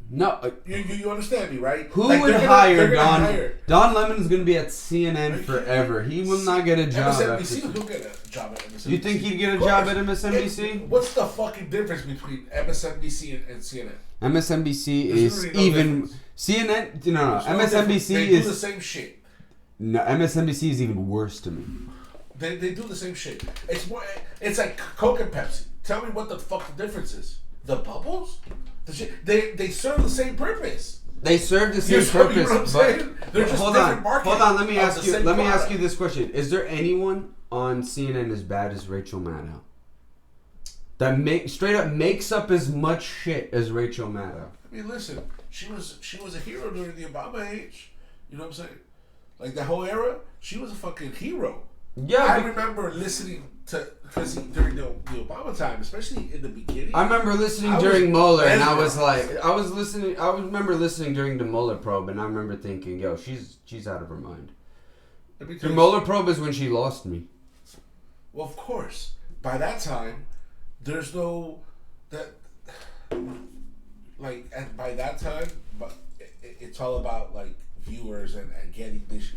No. You understand me, right? Who would hire Don? Don Lemon is going to be at CNN forever. He will not get a job. MSNBC will get a job at MSNBC. You think he'd get a job at MSNBC? What's the fucking difference between MSNBC and CNN? MSNBC is even... CNN... No. MSNBC they do the same shit. No, MSNBC is even worse to me. They do the same shit. It's like Coke and Pepsi. Tell me what the fuck the difference is. The bubbles? They serve the same purpose. They serve the same purpose. You know what I'm saying? They're just different markets. Hold on. Let me ask you this question: is there anyone on CNN as bad as Rachel Maddow? That straight up makes up as much shit as Rachel Maddow. I mean, listen, she was a hero during the Obama age. You know what I'm saying? Like the whole era, she was a fucking hero. Yeah, I remember listening to during the Obama time, especially in the beginning. I remember listening during Mueller, and I was like, I remember listening during the Mueller probe, and I remember thinking, yo, she's out of her mind. The Mueller probe is when she lost me. Well, of course. By that time, there's no that like, and by that time, but it's all about like viewers and getting this.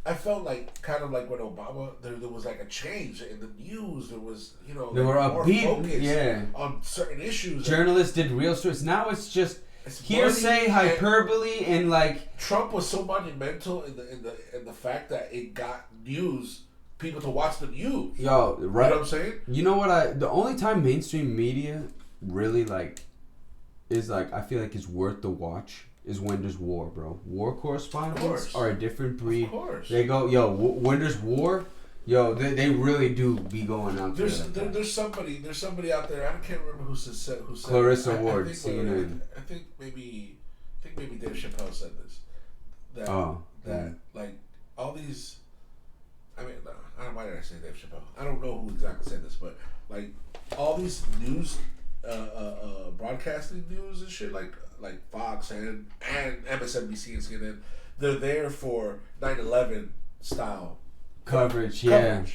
I felt like kind of like when Obama, there was like a change in the news. There was, you know, there were more focus on certain issues. Journalists did real stories. Now it's just hearsay, hyperbole, and like Trump was so monumental in the fact that it got people to watch the news. Yo, right? You know what I'm saying? You know what? The only time mainstream media really like is like I feel like is worth the watch is when there's war, bro. War correspondents are a different breed. Of course. They go, yo, when there's war, yo, they really do be going out there. There's somebody out there. I can't remember who said Clarissa Ward, CNN. I think maybe Dave Chappelle said this. That like all these. I mean, why did I say Dave Chappelle? I don't know who exactly said this, but like all these news, broadcasting news and shit, like Fox and MSNBC and CNN, they're there for 9/11 style coverage. Yeah.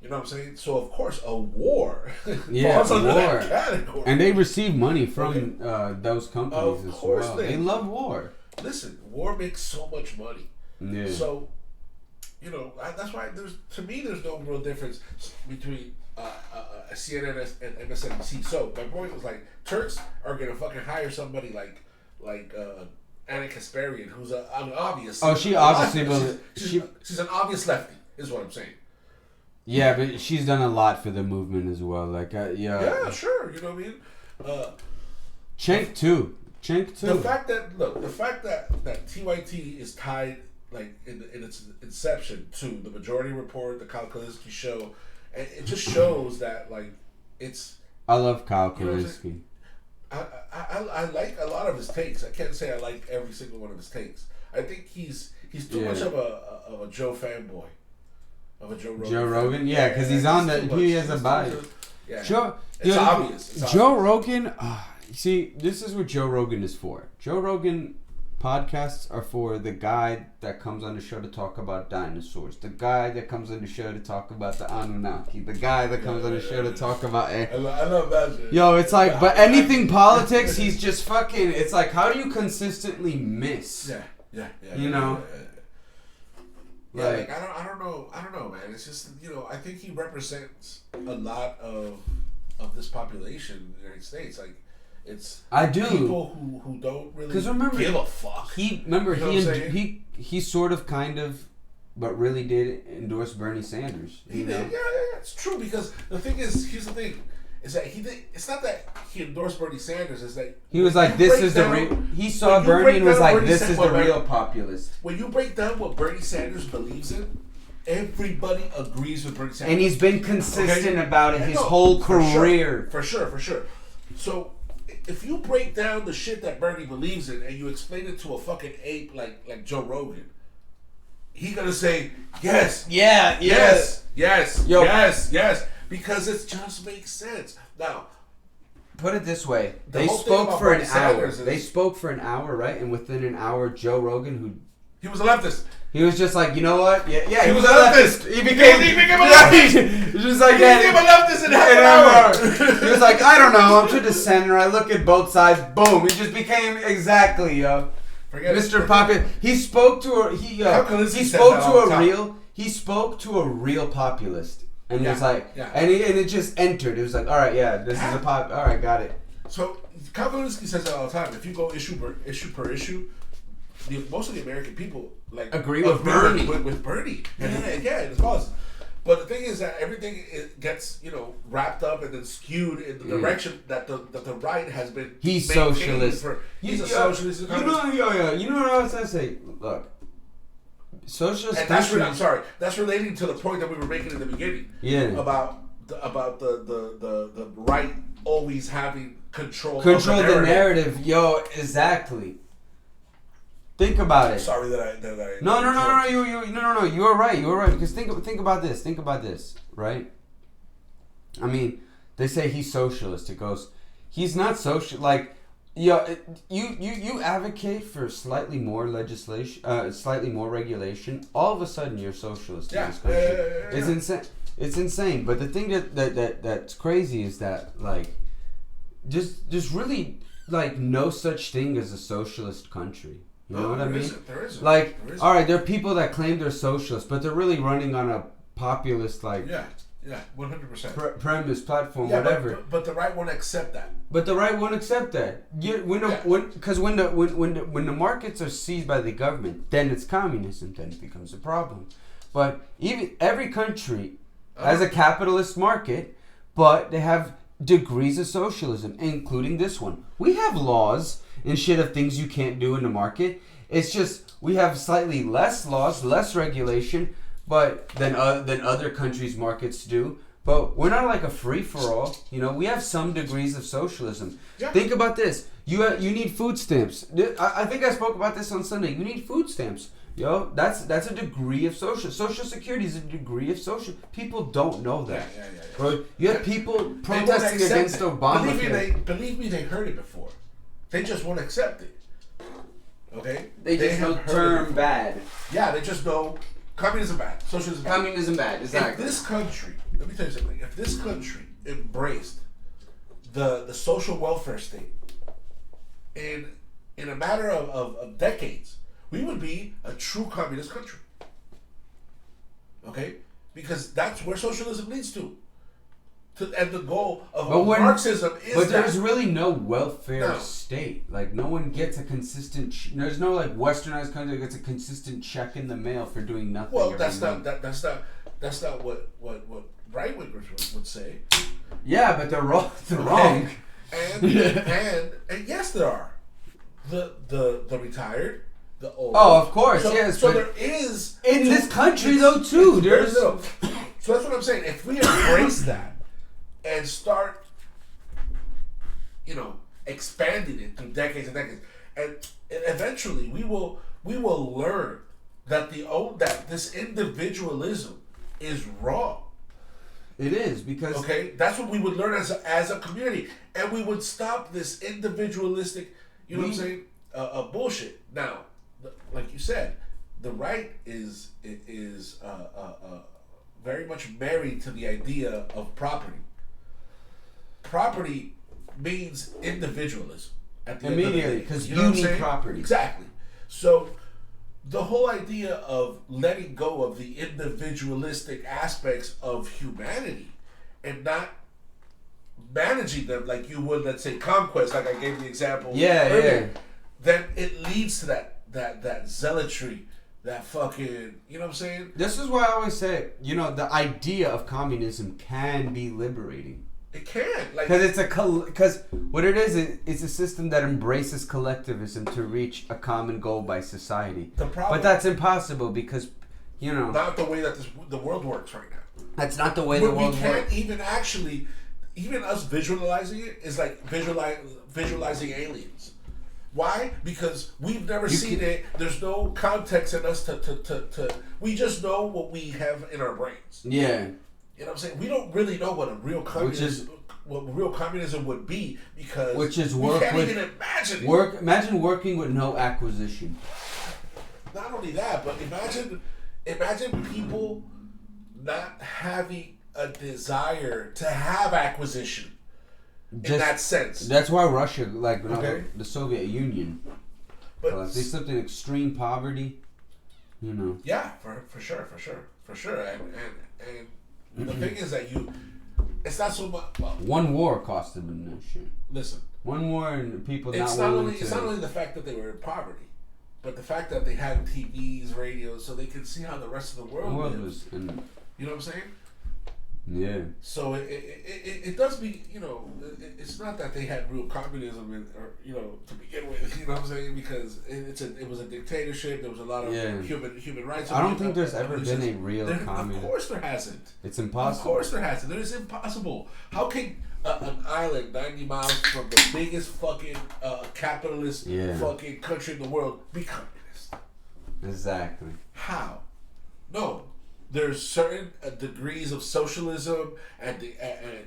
You know what I'm saying? So of course a war falls under that category. And they receive money from those companies as well. They love war. Listen, war makes so much money. Yeah. So, you know, that's why there's no real difference between CNN and MSNBC. So my point was like, Turks are gonna fucking hire somebody like Anna Kasparian, who's an obvious. Oh, she's an obvious lefty, is what I'm saying. Yeah, but she's done a lot for the movement as well. Like, yeah, sure. You know what I mean? Cenk too. The fact that TYT is tied like in its inception to the Majority Report, the Kyle Kalinske show, and it just shows that like it's. I love Kyle Kalinske. I like a lot of his takes. I can't say I like every single one of his takes. I think he's too much of a Joe fanboy, of a Joe Rogan. Joe Rogan, yeah, because he's on that. He has a bias. Yeah, it's obvious. Joe Rogan. See, this is what Joe Rogan is for. Joe Rogan podcasts are for the guy that comes on the show to talk about dinosaurs, the guy that comes on the show to talk about the Anunnaki, the guy that comes on the show to talk about. I love that shit. Yo, it's like, but anything politics, he's just fucking. It's like, how do you consistently miss? Yeah. You know. Yeah, like I don't know, man. It's just, you know, I think he represents a lot of this population in the United States. Like, it's people who don't really give a fuck. He sort of kind of, but really did endorse Bernie Sanders. He did, yeah. it's true because the thing is, here's the thing, is that it's not that he endorsed Bernie Sanders, it's that he was like, this is the real. He saw Bernie and was like, this is the real populist. When you break down what Bernie Sanders believes in, everybody agrees with Bernie Sanders. And he's been consistent about it his whole career. For sure. So, if you break down the shit that Bernie believes in and you explain it to a fucking ape like Joe Rogan, he gonna say, yes. Yes. Because it just makes sense. Now, put it this way. They spoke for an hour. They spoke for an hour, right? And within an hour, Joe Rogan, he was a leftist. He was just like, you know what? Yeah, he was a leftist. He became a leftist. He was just like, he became a leftist in half an hour. He was like, I don't know. I'm to the center. I look at both sides. Boom. He just became exactly, Mr. Popular. He spoke to a real populist, and he was like, and it just entered. It was like, all right, this is a pop. All right, got it. So Kyle Kalinske says that all the time. If you go issue per issue, most of the American people agree with Bernie. With Bernie, it's cause. But the thing is that everything gets wrapped up and then skewed in the direction that the right has been. He's socialist. He's a socialist. You know what I was gonna say? Look, socialist. And that's relating to the point that we were making in the beginning. Yeah. About the right always having control. Control the narrative. Exactly. Think about it. Sorry that I. No. You are right. Because think about this. Right. I mean, they say he's socialist. It goes, he's not social. Like, you advocate for slightly more legislation, slightly more regulation. All of a sudden, you're socialist in this country. It's insane. It's insane. But the thing that's crazy is that just really no such thing as a socialist country. You know what I mean? There isn't. All right, there are people that claim they're socialists, but they're really running on a populist 100% premise, platform, whatever. But the right won't accept that. Because when the markets are seized by the government, then it's communism. Then it becomes a problem. But even every country has a capitalist market, but they have degrees of socialism, including this one. We have laws and shit of things you can't do in the market. It's just we have slightly less laws, less regulation, but than other countries' markets do. But we're not like a free for all. We have some degrees of socialism. Yeah. Think about this. You need food stamps. I think I spoke about this on Sunday. You need food stamps. That's a degree of social security is a degree of social. People don't know that. Yeah. Bro, you have people protesting against Obama. Believe me, they heard it before. They just won't accept it. Okay? They just know term bad. Yeah, they just know communism bad. Socialism bad. Communism bad, exactly. If this country, let me tell you something. If this country embraced the social welfare state in a matter of decades, we would be a true communist country. Okay? Because that's where socialism leads to. And the goal of Marxism is But there's really no welfare state. No one gets a consistent... there's no westernized country that gets a consistent check in the mail for doing nothing. Well, that's not what right wingers would say. Yeah, but they're wrong. They're wrong. And yes, there are the retired, the old. Oh, of course, yes. So there is in this country though too. There's so that's what I'm saying. If we embrace that and start, expanding it through decades and decades, and eventually we will learn that this individualism is wrong. It is because that's what we would learn as a community, and we would stop this individualistic, what I'm saying, bullshit. Now, like you said, the right is very much married to the idea of property. Property means individualism at the immediately because you need property. Exactly. So the whole idea of letting go of the individualistic aspects of humanity and not managing them like you would, let's say, conquest, like I gave the example earlier, then it leads to that zealotry that fucking, you know what I'm saying? This is why I always say, the idea of communism can be liberating. It can, like, because what it is, it's a system that embraces collectivism to reach a common goal by society. But that's impossible because, not the way that the world works right now. That's not the way the world works. We can't even actually, even us visualizing it is like visualizing aliens. Why? Because we've never seen it. There's no context in us to. We just know what we have in our brains. Yeah. You know what I'm saying? We don't really know what a real communism would be because we can't even imagine it. Imagine working with no acquisition. Not only that, but imagine people not having a desire to have acquisition in that sense. That's why Russia, the Soviet Union, but they lived in extreme poverty. Yeah, for sure, and the thing is that it's not so much. Well, one war cost them that shit. Listen, one war and people it's not only the fact that they were in poverty, but the fact that they had TVs, radios, so they could see how the rest of the world lives. You know what I'm saying? Yeah. So it does be, it's not that they had real communism to begin with, you know what I'm saying? Because it was a dictatorship. There was a lot of human rights. I don't think there's ever been a real communism. Of course there hasn't. It's impossible. Of course there hasn't. It is impossible. How can an island 90 miles from the biggest fucking capitalist fucking country in the world be communist? Exactly. How? No. There's certain degrees of socialism and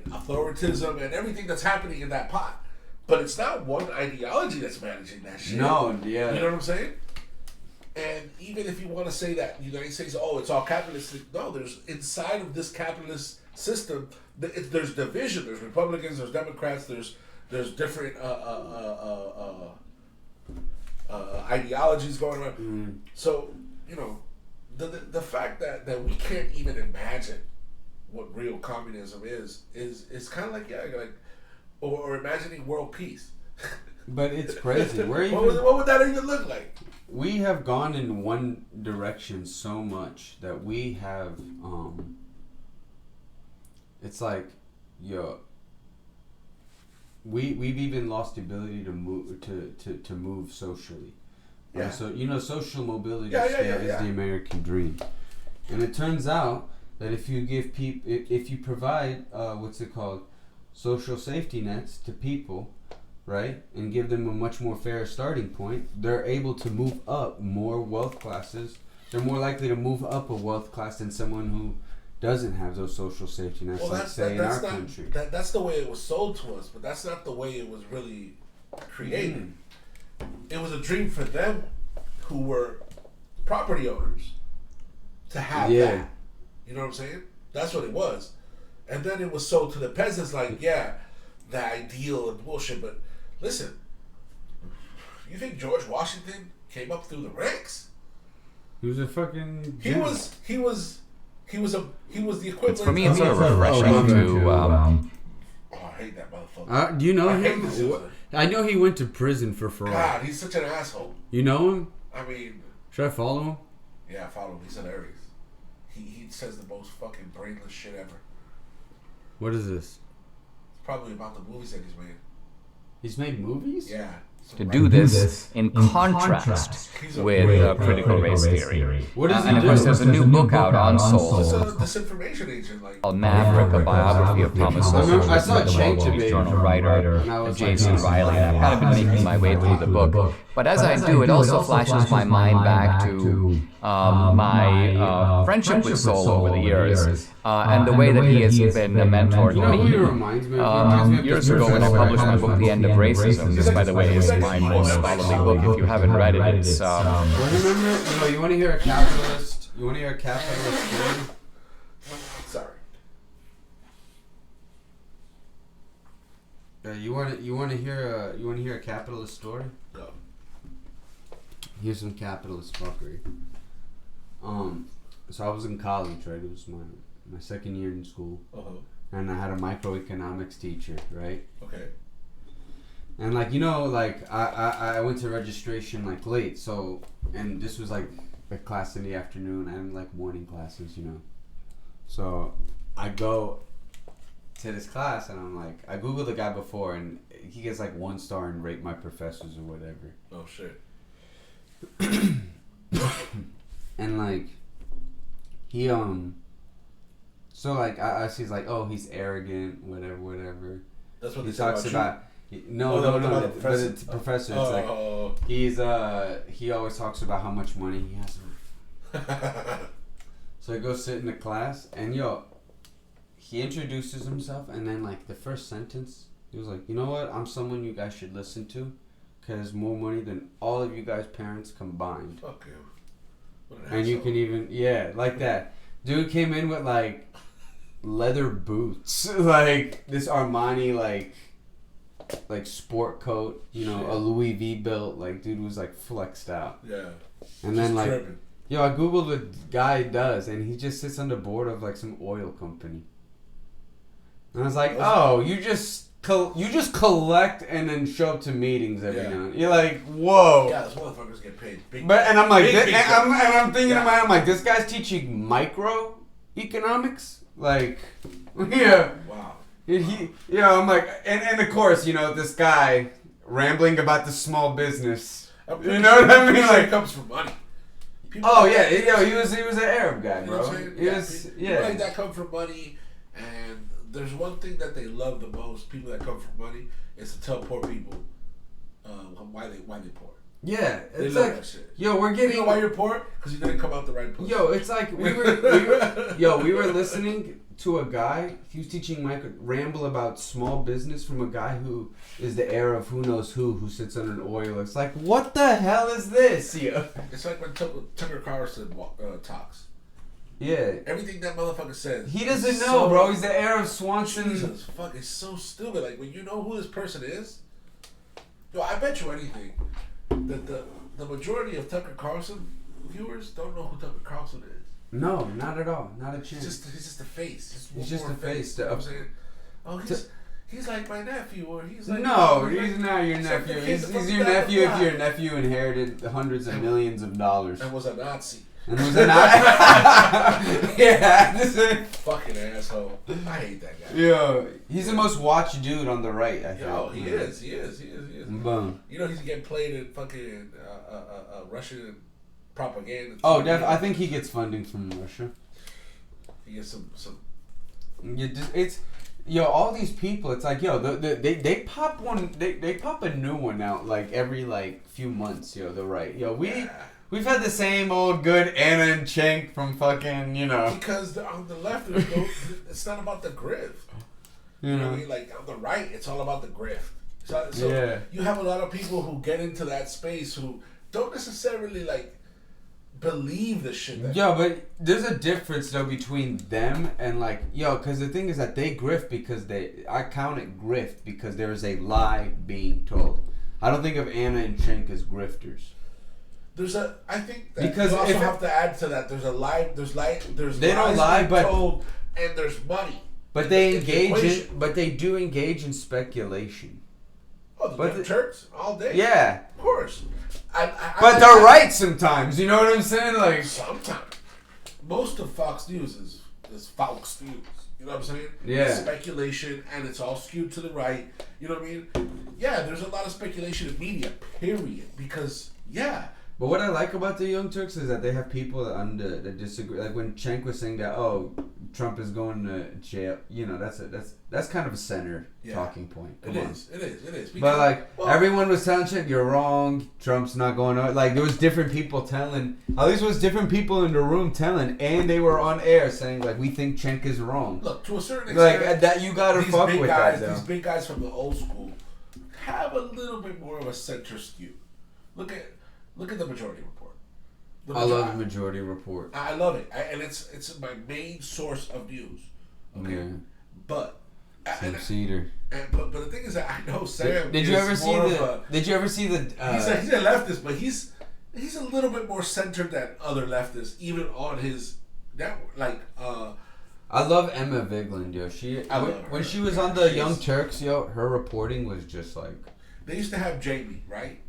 authoritarianism and everything that's happening in that pot. But it's not one ideology that's managing that shit. No, yeah. You know what I'm saying? And even if you want to say that the United States, it's all capitalistic. No, there's inside of this capitalist system, there's division. There's Republicans, there's Democrats, there's different ideologies going on. So, the fact that we can't even imagine what real communism is kind of or imagining world peace. But it's crazy. What would that even look like? We have gone in one direction so much that we have it's like we've even lost the ability to move socially. Yeah. So social mobility is the American dream, and it turns out that if you provide social safety nets to people, right, and give them a much more fair starting point, they're able to move up more wealth classes. They're more likely to move up a wealth class than someone who doesn't have those social safety nets, in our country. That's the way it was sold to us, but that's not the way it was really created. It was a dream for them who were property owners to have that. You know what I'm saying? That's what it was. And then it was sold to the peasants the ideal and bullshit. But listen, you think George Washington came up through the ranks? He was a fucking... He was the equivalent... For me, it's sort of refreshing to... I hate that motherfucker. Do you know him? I know he went to prison for fraud. God, he's such an asshole. You know him? I mean... Should I follow him? Yeah, I follow him. He's hilarious. He says the most fucking brainless shit ever. What is this? It's probably about the movies that he's made. He's made movies? Yeah. To do this in contrast with critical race theory. What is and of course, there's a new book out on Soul. It's a disinformation agent. Called Maverick, a biography of Thomas Sowell. I saw a change of journal writer, J.C. Riley, and I've kind of been making my way through the book. But as I do, it also flashes my mind back to my friendship with Soul over the years, and the way that he has been a mentor to me. Years ago, when I published my book, The End of Racism, this, by the way, is my most scholarly book. If you haven't read it, it's... remember, you want to hear a capitalist? You want to hear a capitalist story? Sorry. You want to hear a capitalist story? No. Here's some capitalist fuckery. So I was in college, right? It was my second year in school, and I had a microeconomics teacher, right? Okay. And I went to registration late, so, and this was a class in the afternoon. I didn't like morning classes, you know. So I go to this class and I'm like, I googled the guy before and he gets like 1 star and rate my professors or whatever. Oh shit. And like he so like I see like, oh, he's arrogant, whatever. That's what He they talks say about no, but it's professor. It's like he always talks about how much money he has. So I go sit in the class and he introduces himself and then like the first sentence he was like, you know what, I'm someone you guys should listen to because more money than all of you guys' parents combined. Fuck you. And you can even like that. Dude came in with like leather boots, like this Armani like sport coat, you know, a Louis V belt. Like dude was like flexed out. Yeah. And then like tripping. I googled what the guy does, and he just sits on the board of like some oil company. And I was like, oh, you just collect and then show up to meetings every now and then. You're like, whoa. Yeah, those motherfuckers get paid big. But and I'm like, big, I'm thinking in my head, I'm like, this guy's teaching microeconomics, like, yeah. Wow. I'm like, and of course, you know, this guy rambling about the small business. You know what I mean? Like, it comes from money. People he was an Arab guy, bro. People like that come from money, and there's one thing that they love the most. People that come from money is to tell poor people why they poor. Yeah, they it's love like, that shit. we're getting. You know why you're poor? Because you didn't come out the right place. It's like we were listening to a guy. He was teaching Mike ramble about small business from a guy who is the heir of who knows who sits on an oil. It's like, what the hell is this? Yeah. It's like when Tucker Carlson talks. Yeah. Everything that motherfucker says. He doesn't know, bro. He's the heir of Swanson. Jesus, fuck, it's so stupid. Like when you know who this person is. I bet you anything that the majority of Tucker Carlson viewers don't know who Tucker Carlson is. No, not at all. Not a chance. He's just a face. He's just a face. You know what I'm saying? Oh, he's like my nephew, or he's like... No, he's not your nephew. He's your nephew if your nephew inherited hundreds of millions of dollars. And was a Nazi. And was a Nazi. Yeah. Fucking asshole. I hate that guy. Yo, he's the most watched dude on the right, I think. Yo, he is. Boom. You know he's getting played in fucking Russian propaganda. Oh, definitely. I think he gets funding from Russia. He gets some. All these people. It's like, they pop one. They pop a new one out like every like few months. The right. We've had the same old good Anna and Cenk from fucking, Because on the left, it's not about the grift. You know what I mean? Like on the right, it's all about the grift. So you have a lot of people who get into that space who don't necessarily like believe the shit. But there's a difference though between them and like, because the thing is that they grift because I count it grift because there is a lie being told. I don't think of Anna and Cenk as grifters. I think that because you also have to add to that. There's a lie. They don't lie, but told, and there's money. But they do engage in speculation. Oh, the Turks all day. Yeah, of course. But they're right sometimes. You know what I'm saying? Like sometimes. Most of Fox News is Fox News. You know what I'm saying? Yeah. It's speculation, and it's all skewed to the right. You know what I mean? Yeah, there's a lot of speculation in media. Period. Because But what I like about the Young Turks is that they have people that disagree. Like when Cenk was saying that, Trump is going to jail. That's kind of a center talking point. It is. Because, but like everyone was telling Cenk, you're wrong. Trump's not going to. Like there was different people telling. At least it was different people in the room telling, and they were on air saying like, we think Cenk is wrong. Look, to a certain extent, like that you gotta fuck with guys, that. Though. These big guys from the old school have a little bit more of a center skew. Look at the Majority Report. I love the Majority Report. I love it, and it's my main source of news. Okay, yeah. But Sam Cedar. But the thing is that I know Sam. Did you ever see the? Did you ever see the? He's a leftist, but he's a little bit more centered than other leftists, even on his network. Like I love Emma Vigeland, when she was on the Young Turks, her reporting was just like. They used to have Jamie, right?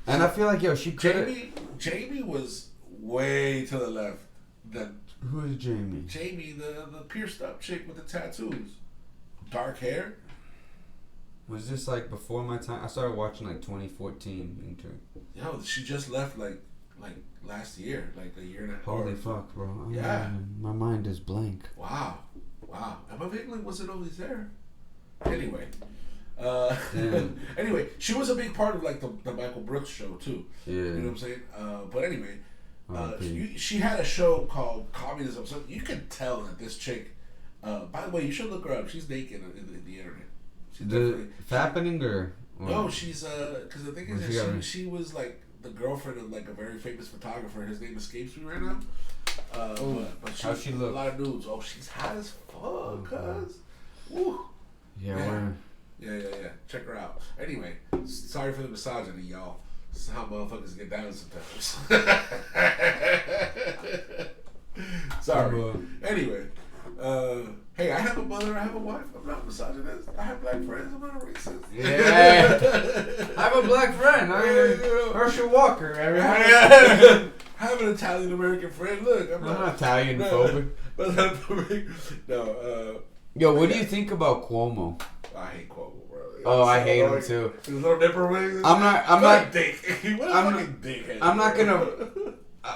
And I feel like she could. Jamie was way to the left than Who is Jamie? Jamie, the pierced up chick with the tattoos. Dark hair. Was this like before my time? I started watching like 2014 intern. Yo, she just left like last year, like a year and a half. Holy fuck, bro. Yeah. My mind is blank. Wow. Emma Bingley wasn't always there. Anyway. Anyway, she was a big part of like the Michael Brooks show too. Yeah. You know what I'm saying? But anyway, she had a show called Communism. So you can tell that this chick. By the way, you should look her up. She's naked in the internet. The Fappening or? No, she's because the thing is that she was like the girlfriend of like a very famous photographer. His name escapes me right now. But how she look? A lot of nudes. Oh, she's hot as fuck, cuz. Woo. Yeah. Yeah. Check her out. Anyway, sorry for the misogyny, y'all. This is how motherfuckers get down sometimes. Sorry. Anyway, hey, I have a mother, I have a wife. I'm not misogynist. I have black friends. I'm not a racist. Yeah. I have a black friend. Herschel Walker. I have an Italian American friend. Look, I'm not Italian phobic. No. Yo, what do you think about Cuomo? I hate Cuomo, bro. Oh, I hate him too. His little nipper wings. I'm not. Dick. What a fucking dickhead. I'm not gonna.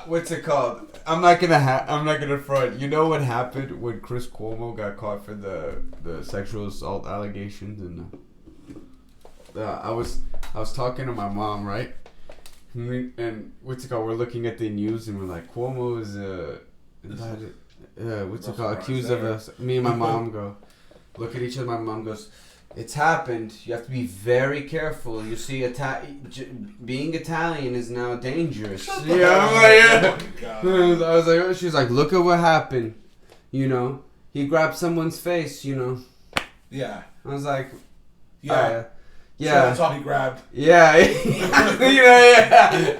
What's it called? I'm not gonna front. You know what happened when Chris Cuomo got caught for the sexual assault allegations, and I was talking to my mom, right? And what's it called? We're looking at the news, and we're like, Cuomo is what's it called? Accused of us. Me and my mom go look at each other. My mom goes, "It's happened. You have to be very careful. You see, being Italian is now dangerous." Yeah. I was like, oh. She was like, "Look at what happened. You know, he grabbed someone's face. You know." Yeah. I was like, "Yeah, yeah." So that's all he grabbed. Yeah. Yeah.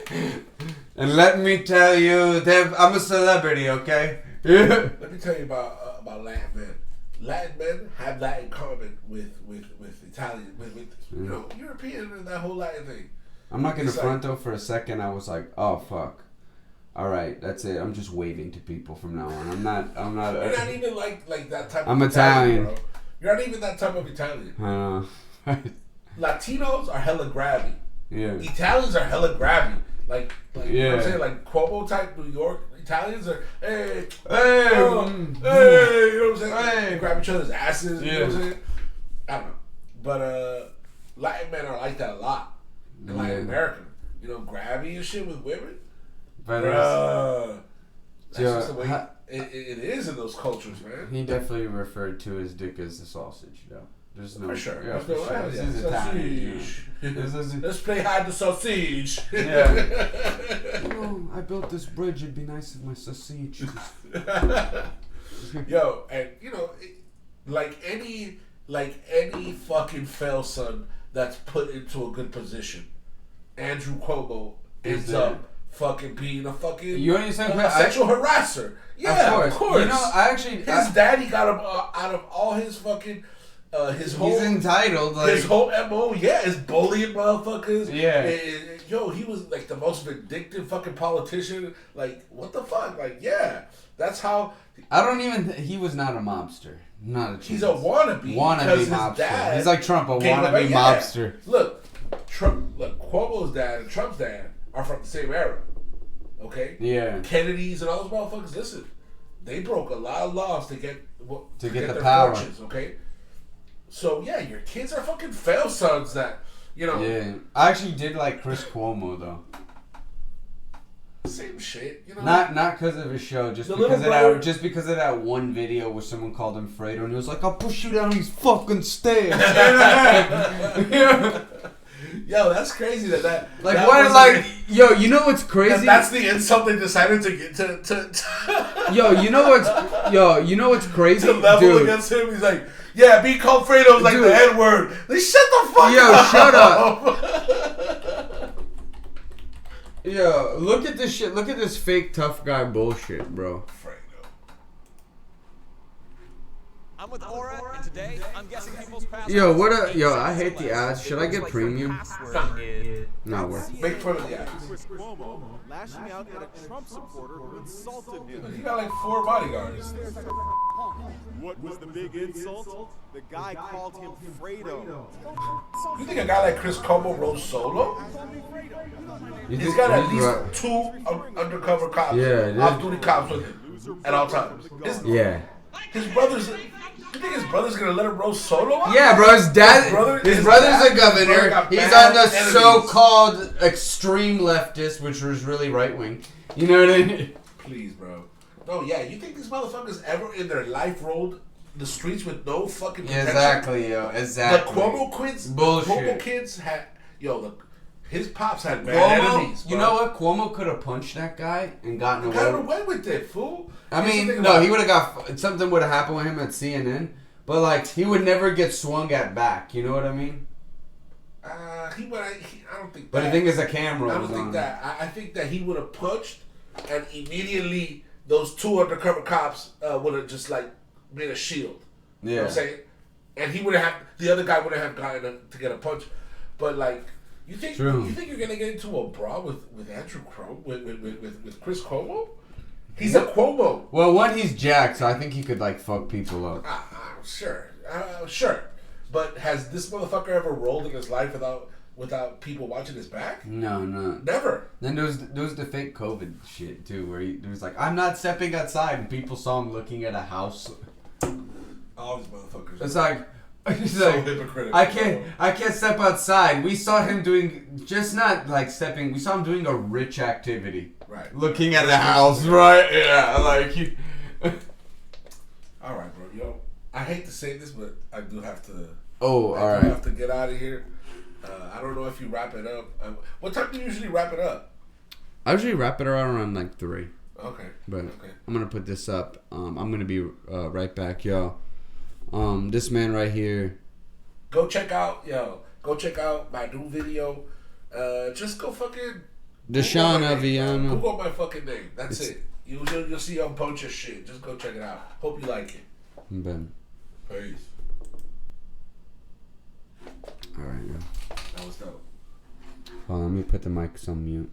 And let me tell you, I'm a celebrity. Okay. Let me tell you about Latin men. Latin men have that in common with Italian, with you know, European and that whole Latin thing. I'm not gonna front though. For a second, I was like, "Oh fuck, all right, that's it. I'm just waving to people from now on. I'm not. You're not even like that type. I'm of Italian. Bro. You're not even that type of Italian. I know. Latinos are hella grabby. Yeah. Italians are hella grabby. Like you know what I'm yeah. saying? Like Cuomo type New York Italians are hey, hey, you know what I'm saying? Hey. Grab each other's asses, yeah. you know what I'm saying? I don't know. But Latin men are like that a lot. And Latin American. You know, grabby and shit with women. But that's just the way it is in those cultures, man. He definitely referred to his dick as the sausage, though. There's no for sure. Yeah, for sure. This is Italian. Yeah. Let's play hide the sausage. Yeah. Oh, I built this bridge. It'd be nice if my sausage. Yo, and you know, like any fucking fail son that's put into a good position, Andrew Cuomo ends up fucking being a fucking sexual harasser. Yeah, of course. You know, his daddy got him out of all his fucking. He's entitled. Like, his whole MO, is bullying motherfuckers. Yeah. Yo, he was like the most vindictive fucking politician. Like, what the fuck? Like, yeah, that's how. He was not a mobster. Not a chance. He's a wannabe. Wannabe mobster. He's like Trump, a wannabe mobster. Look, Cuomo's dad and Trump's dad are from the same era. Okay. Yeah. Kennedys and all those motherfuckers. Listen, they broke a lot of laws to get their power. Fortunes, okay. So yeah, your kids are fucking fail sons that, you know. Yeah, I actually did like Chris Cuomo though. Same shit, you know. Not because of his show, just because of that one video where someone called him Fredo and he was like, "I'll push you down these fucking stairs." Yo, that's crazy that like that what like yo, you know what's crazy? That's the insult they decided to get to Yo, you know what's crazy? To level against him, he's like, yeah, being called Fredo is like the N word. They shut the fuck up. Yo, shut up. Yo, look at this shit. Look at this fake tough guy bullshit, bro. Fredo. I'm with Aura, and today I'm guessing people's passwords. Yo, what a yo! I hate the ads. Should I get premium? Not worth. Make fun of the ads. Chris Cuomo lashing out at a Trump supporter who insulted him. He got like 4 bodyguards. What was the big insult? The guy called him Fredo. You think a guy like Chris Cuomo rose solo? You He's think- got at he's right. least 2 undercover cops, Yeah, off-duty cops with him at all times. Yeah. His brother's. You think his brother's gonna let him roast solo? Yeah, bro. His dad. His brother's a brother governor. got He's bad on the enemies. so-called extreme leftist, which was really right wing. You know what I mean? Please, bro. No, yeah. You think these motherfuckers ever in their life rolled the streets with no fucking protection? Exactly, yo. Exactly. The Cuomo kids. Bullshit. The Cuomo kids had. His pops had bad enemies. You know what? Cuomo could have punched that guy and gotten away. Got away with it, fool. I mean, no, he would have got something would have happened with him at CNN, but like he would never get swung at back. You know what I mean? I don't think. But the thing is, a camera. I don't was think on. that. I think that he would have punched, and immediately those 2 undercover cops would have just like made a shield. Yeah. You know what I'm saying? And he would have. The other guy would have gotten to get a punch, but like. You think you're gonna get into a brawl with Andrew Cuomo with Chris Cuomo? He's a Cuomo. Well, one, he's jacked, so I think he could like fuck people up. Sure. But has this motherfucker ever rolled in his life without people watching his back? No. Never. Then there was the fake COVID shit too, where he was like, "I'm not stepping outside," and people saw him looking at a house. All these motherfuckers. It's like. He's So like, hypocritical. I can't step outside. We saw him doing just not like stepping. We saw him doing a rich activity, Right. looking at the house, right? Yeah, like. All right, bro. Yo, I hate to say this, but I do have to. Oh, all I right. do have to get out of here. I don't know if you wrap it up. What time do you usually wrap it up? I usually wrap it around like 3. Okay. But Okay. I'm gonna put this up. I'm gonna be right back, yo. This man right here. Go check out my new video. Just go fucking Deshauna Villano. Google my fucking name. That's it. You'll see a bunch of shit. Just go check it out. Hope you like it. Ben. Peace. Alright, yo. That was dope. Hold on, let me put the mics on mute.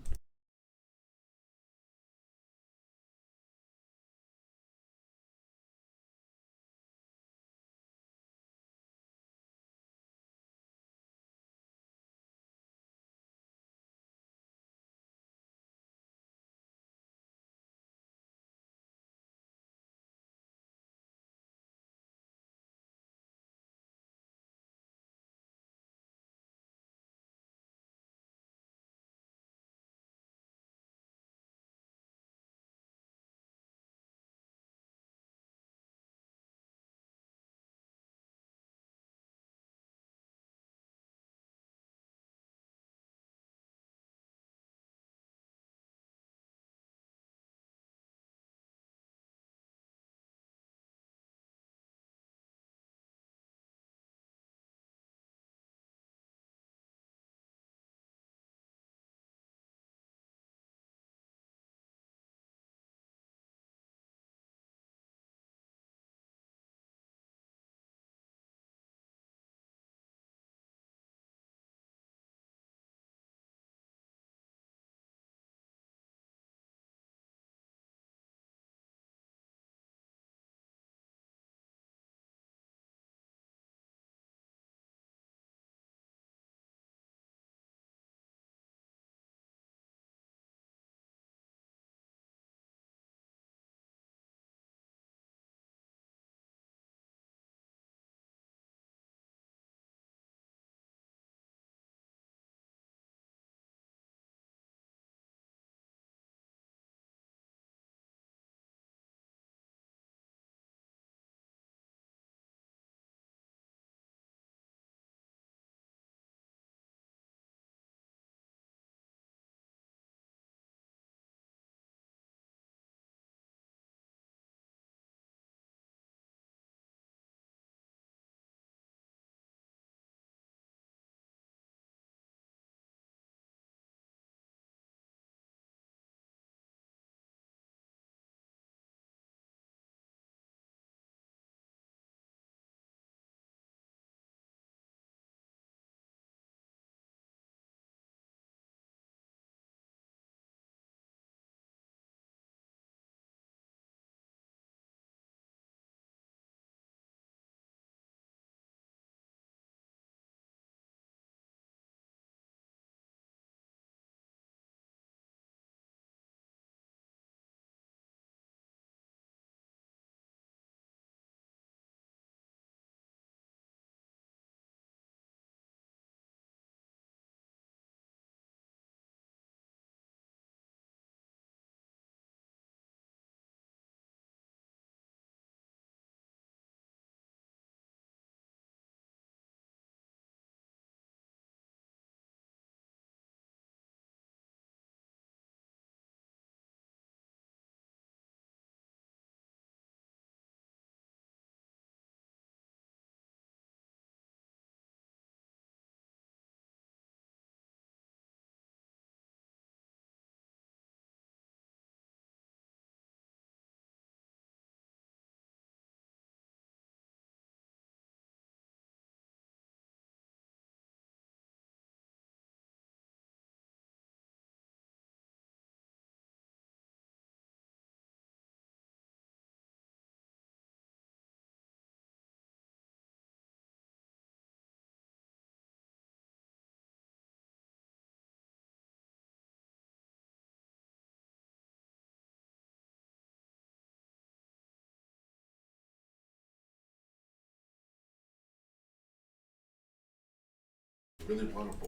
really want to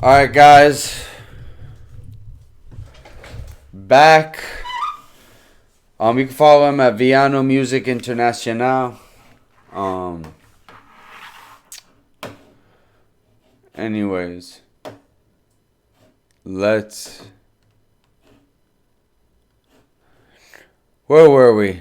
Alright, guys. Back. You can follow him at Villano Music Internacional. Anyways. Where were we?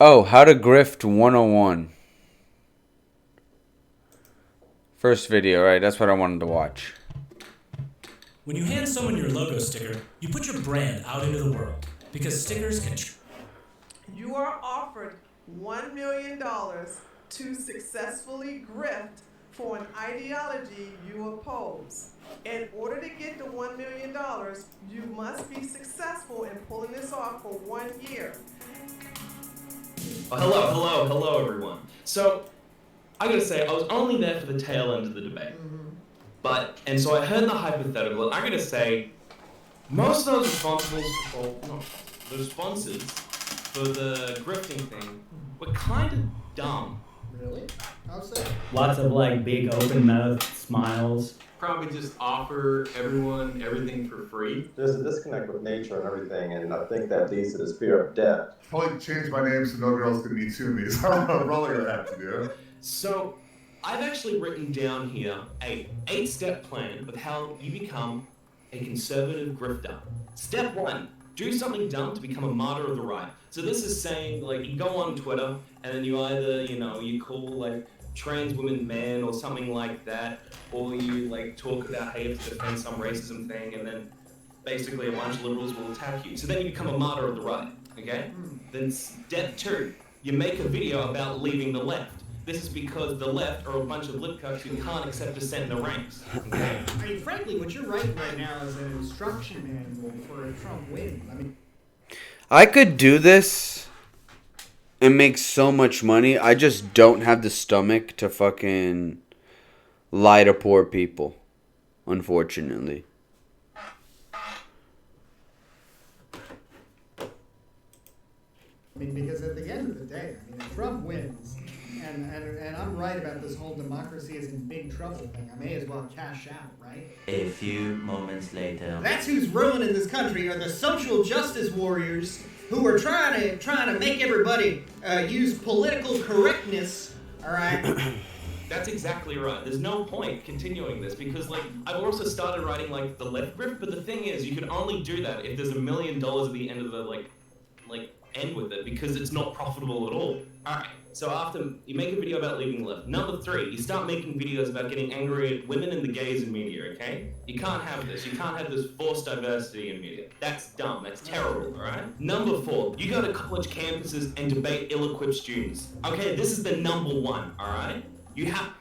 Oh, how to grift 101. First video, right? That's what I wanted to watch. When you hand someone your logo sticker, you put your brand out into the world because stickers can. You are offered $1 million to successfully grift for an ideology you oppose. In order to get the $1 million, you must be successful in pulling this off for 1 year. Hello, everyone. So, I gotta say, I was only there for the tail end of the debate. And so I heard the hypothetical, and I gotta say, most of those the responses for the grifting thing were kind of dumb. Really? How so? Lots of like big open mouth smiles. Probably just offer everyone everything for free. There's a disconnect with nature and everything, and I think that leads to this fear of death. Probably change my name so nobody else can me too me, so I'm probably gonna have to do. So, I've actually written down here a 8-step plan of how you become a conservative grifter. Step 1, do something dumb to become a martyr of the right. So this is saying, like, you go on Twitter, and then you either, you call, like, trans women men or something like that, or you, like, talk about how you have to defend some racism thing, and then basically a bunch of liberals will attack you. So then you become a martyr of the right, okay? Then step 2, you make a video about leaving the left. This is because the left are a bunch of lipcucks who can't accept dissent in the ranks. Okay? I mean, frankly, what you're writing right now is an instruction manual for a Trump win. I mean, I could do this and make so much money. I just don't have the stomach to fucking lie to poor people, unfortunately. I mean, because at the end of the day, I mean, if Trump wins, and I'm right about this whole democracy is in big trouble thing, I may as well cash out, right? A few moments later. That's who's ruining this country, are the social justice warriors who are trying to make everybody use political correctness, all right? That's exactly right. There's no point continuing this because, like, I've also started writing, like, the left grift, but the thing is, you can only do that if there's $1 million at the end of the, like, end with it because it's not profitable at all. Alright, so after you make a video about leaving the left. Number 3, you start making videos about getting angry at women and the gays in media, okay? You can't have this. You can't have this forced diversity in media. That's dumb. That's terrible, alright? Number 4, you go to college campuses and debate ill-equipped students. Okay, this is the number 1, alright? You have...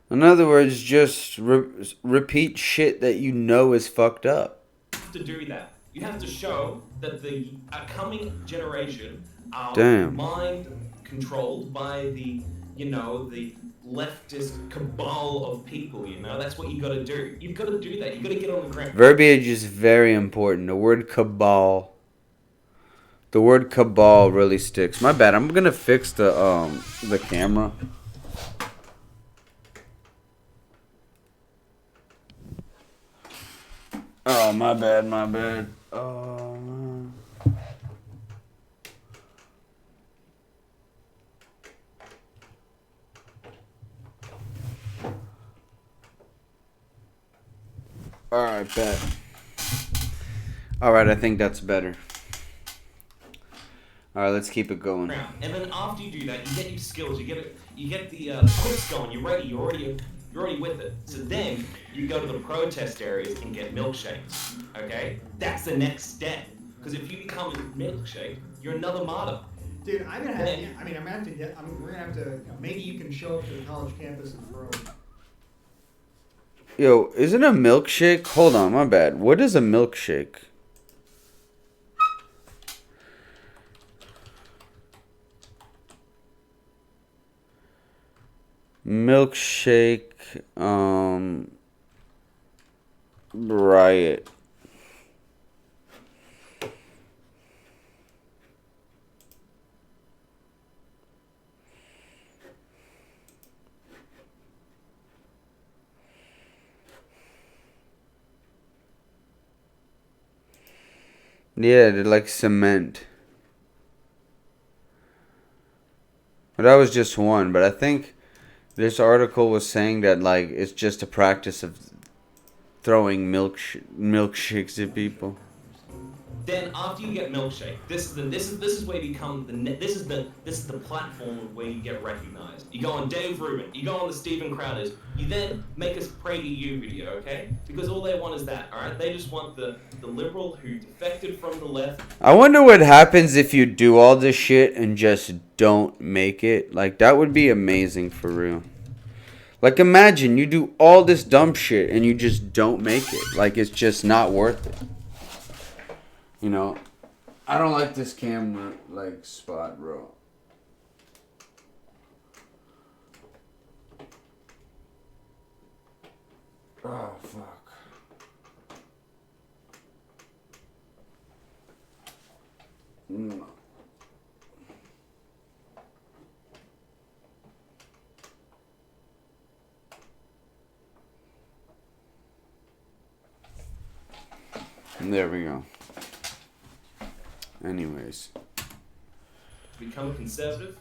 In other words, just repeat shit that you know is fucked up. To do that. You have to show that the coming generation are mind-controlled by the, the leftist cabal of people, That's what you gotta do. You've gotta do that. You've gotta get on the ground. Verbiage is very important. The word cabal. The word cabal really sticks. My bad. I'm gonna fix the camera. Oh, my bad. Alright, bet. Alright, I think that's better. Alright, let's keep it going. And then after you do that, you get your skills, you get the quips going, you're ready, you're already with it. So then you go to the protest areas and get milkshakes. Okay? That's the next step. Because if you become a milkshake, you're another martyr. Dude, we're gonna have to, maybe you can show up to the college campus and throw. Yo, isn't a milkshake? Hold on, my bad. What is a milkshake? Milkshake, riot. Yeah, they're like cement. But that was just one. But I think this article was saying that like it's just a practice of throwing milkshakes at people. Then after you get milkshake, this is where you become this is the platform where you get recognized. You go on Dave Rubin, you go on the Steven Crowders, you then make a PragerU video, okay? Because all they want is that, all right? They just want the liberal who defected from the left. I wonder what happens if you do all this shit and just don't make it. Like that would be amazing for real. Like imagine you do all this dumb shit and you just don't make it. Like it's just not worth it. You know, I don't like this camera, like, spot, bro. Oh, fuck. No. There we go. Anyways. Become a conservative,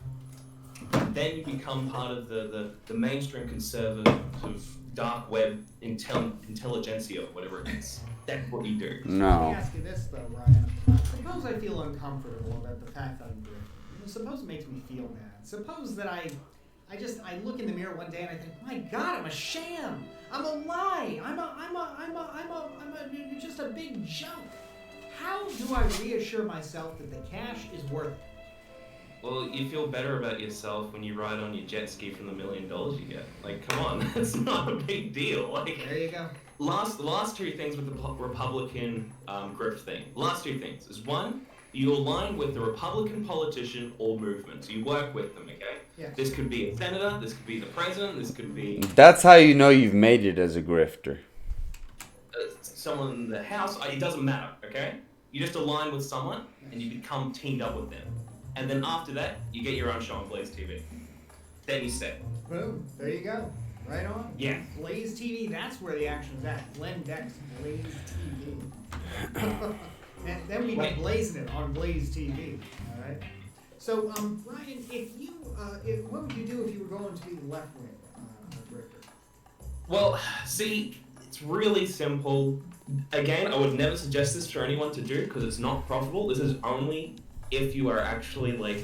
then you become part of the mainstream conservative dark web intelligentsia, whatever it is. That's what you do. No. Let me ask you this though, Ryan. Suppose I feel uncomfortable about the fact that I'm drifting. Suppose it makes me feel bad. Suppose that I look in the mirror one day and I think, my God, I'm a sham. I'm a lie. I'm just a big joke. How do I reassure myself that the cash is worth it? Well, you feel better about yourself when you ride on your jet ski from the $1 million you get. Like, come on, that's not a big deal. Like, there you go. The last two things with the Republican grift thing. Last two things is one, you align with the Republican politician or movement. So you work with them, okay? Yeah. This could be a senator, this could be the president, this could be... That's how you know you've made it as a grifter. Someone in the house, it doesn't matter, okay? You just align with someone and you become teamed up with them. And then after that, you get your own show on Blaze TV. Then you set. Boom. There you go. Right on. Yeah. Blaze TV, that's where the action's at. Glenn Beck's Blaze TV. And then we be blazing it on Blaze TV. All right. So, Ryan, what would you do if you were going to be left wing grifter? Well, see, it's really simple. Again, I would never suggest this for anyone to do because it's not profitable. This is only if you are actually like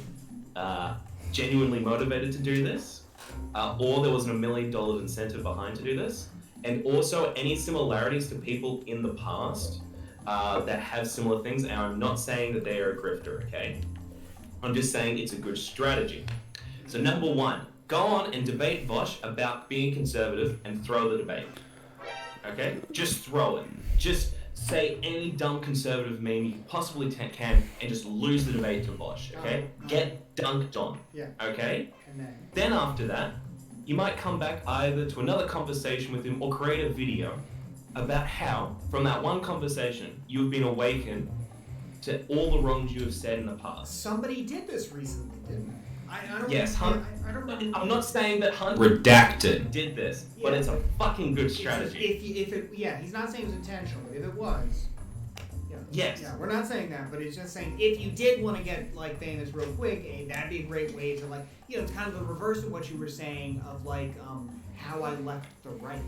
genuinely motivated to do this, or there was $1 million incentive behind to do this, and also any similarities to people in the past that have similar things. And I'm not saying that they are a grifter, okay? I'm just saying it's a good strategy. So number one, go on and debate Bosch about being conservative and throw the debate. Okay? Just throw it. Just say any dumb conservative meme you possibly can and just lose the debate to Bosch, okay? Get dunked on, okay? Then after that, you might come back either to another conversation with him or create a video about how, from that one conversation, you have been awakened to all the wrongs you have said in the past. Somebody did this recently, didn't they? I don't Yes, I don't know. I'm not saying that Hunt Redacted did this, but it's a fucking good strategy. He's not saying it's intentional. If it was, yes. Yeah, we're not saying that, but it's just saying if you did want to get like famous real quick, that'd be a great way to like, it's kind of the reverse of what you were saying of like how I left the right.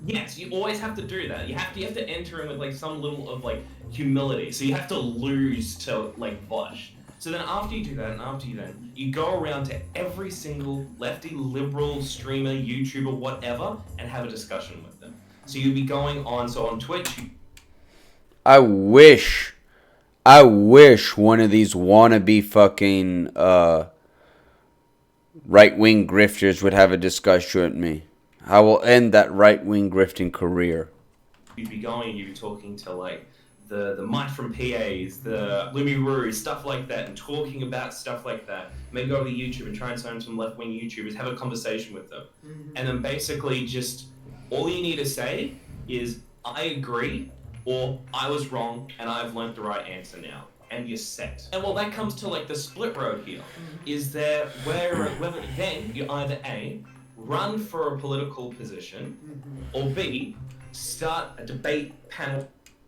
Yes, you always have to do that. You have to enter in with like some little of like humility. So you have to lose to like Bosch. So then after you do that, and you go around to every single lefty, liberal, streamer, YouTuber, whatever, and have a discussion with them. So you'll be going on, so on Twitch. I wish one of these wannabe fucking right-wing grifters would have a discussion with me. I will end that right-wing grifting career. You'd be talking to like the Mike from PAs, the Lumi Roo, stuff like that, and talking about stuff like that. Maybe go to YouTube and try and sign some left-wing YouTubers, have a conversation with them. And then basically just, all you need to say is, I agree, or I was wrong, and I've learned the right answer now. And you're set. And well, that comes to like the split road here. Is there, whether then you either A, run for a political position, or B, start a debate panel.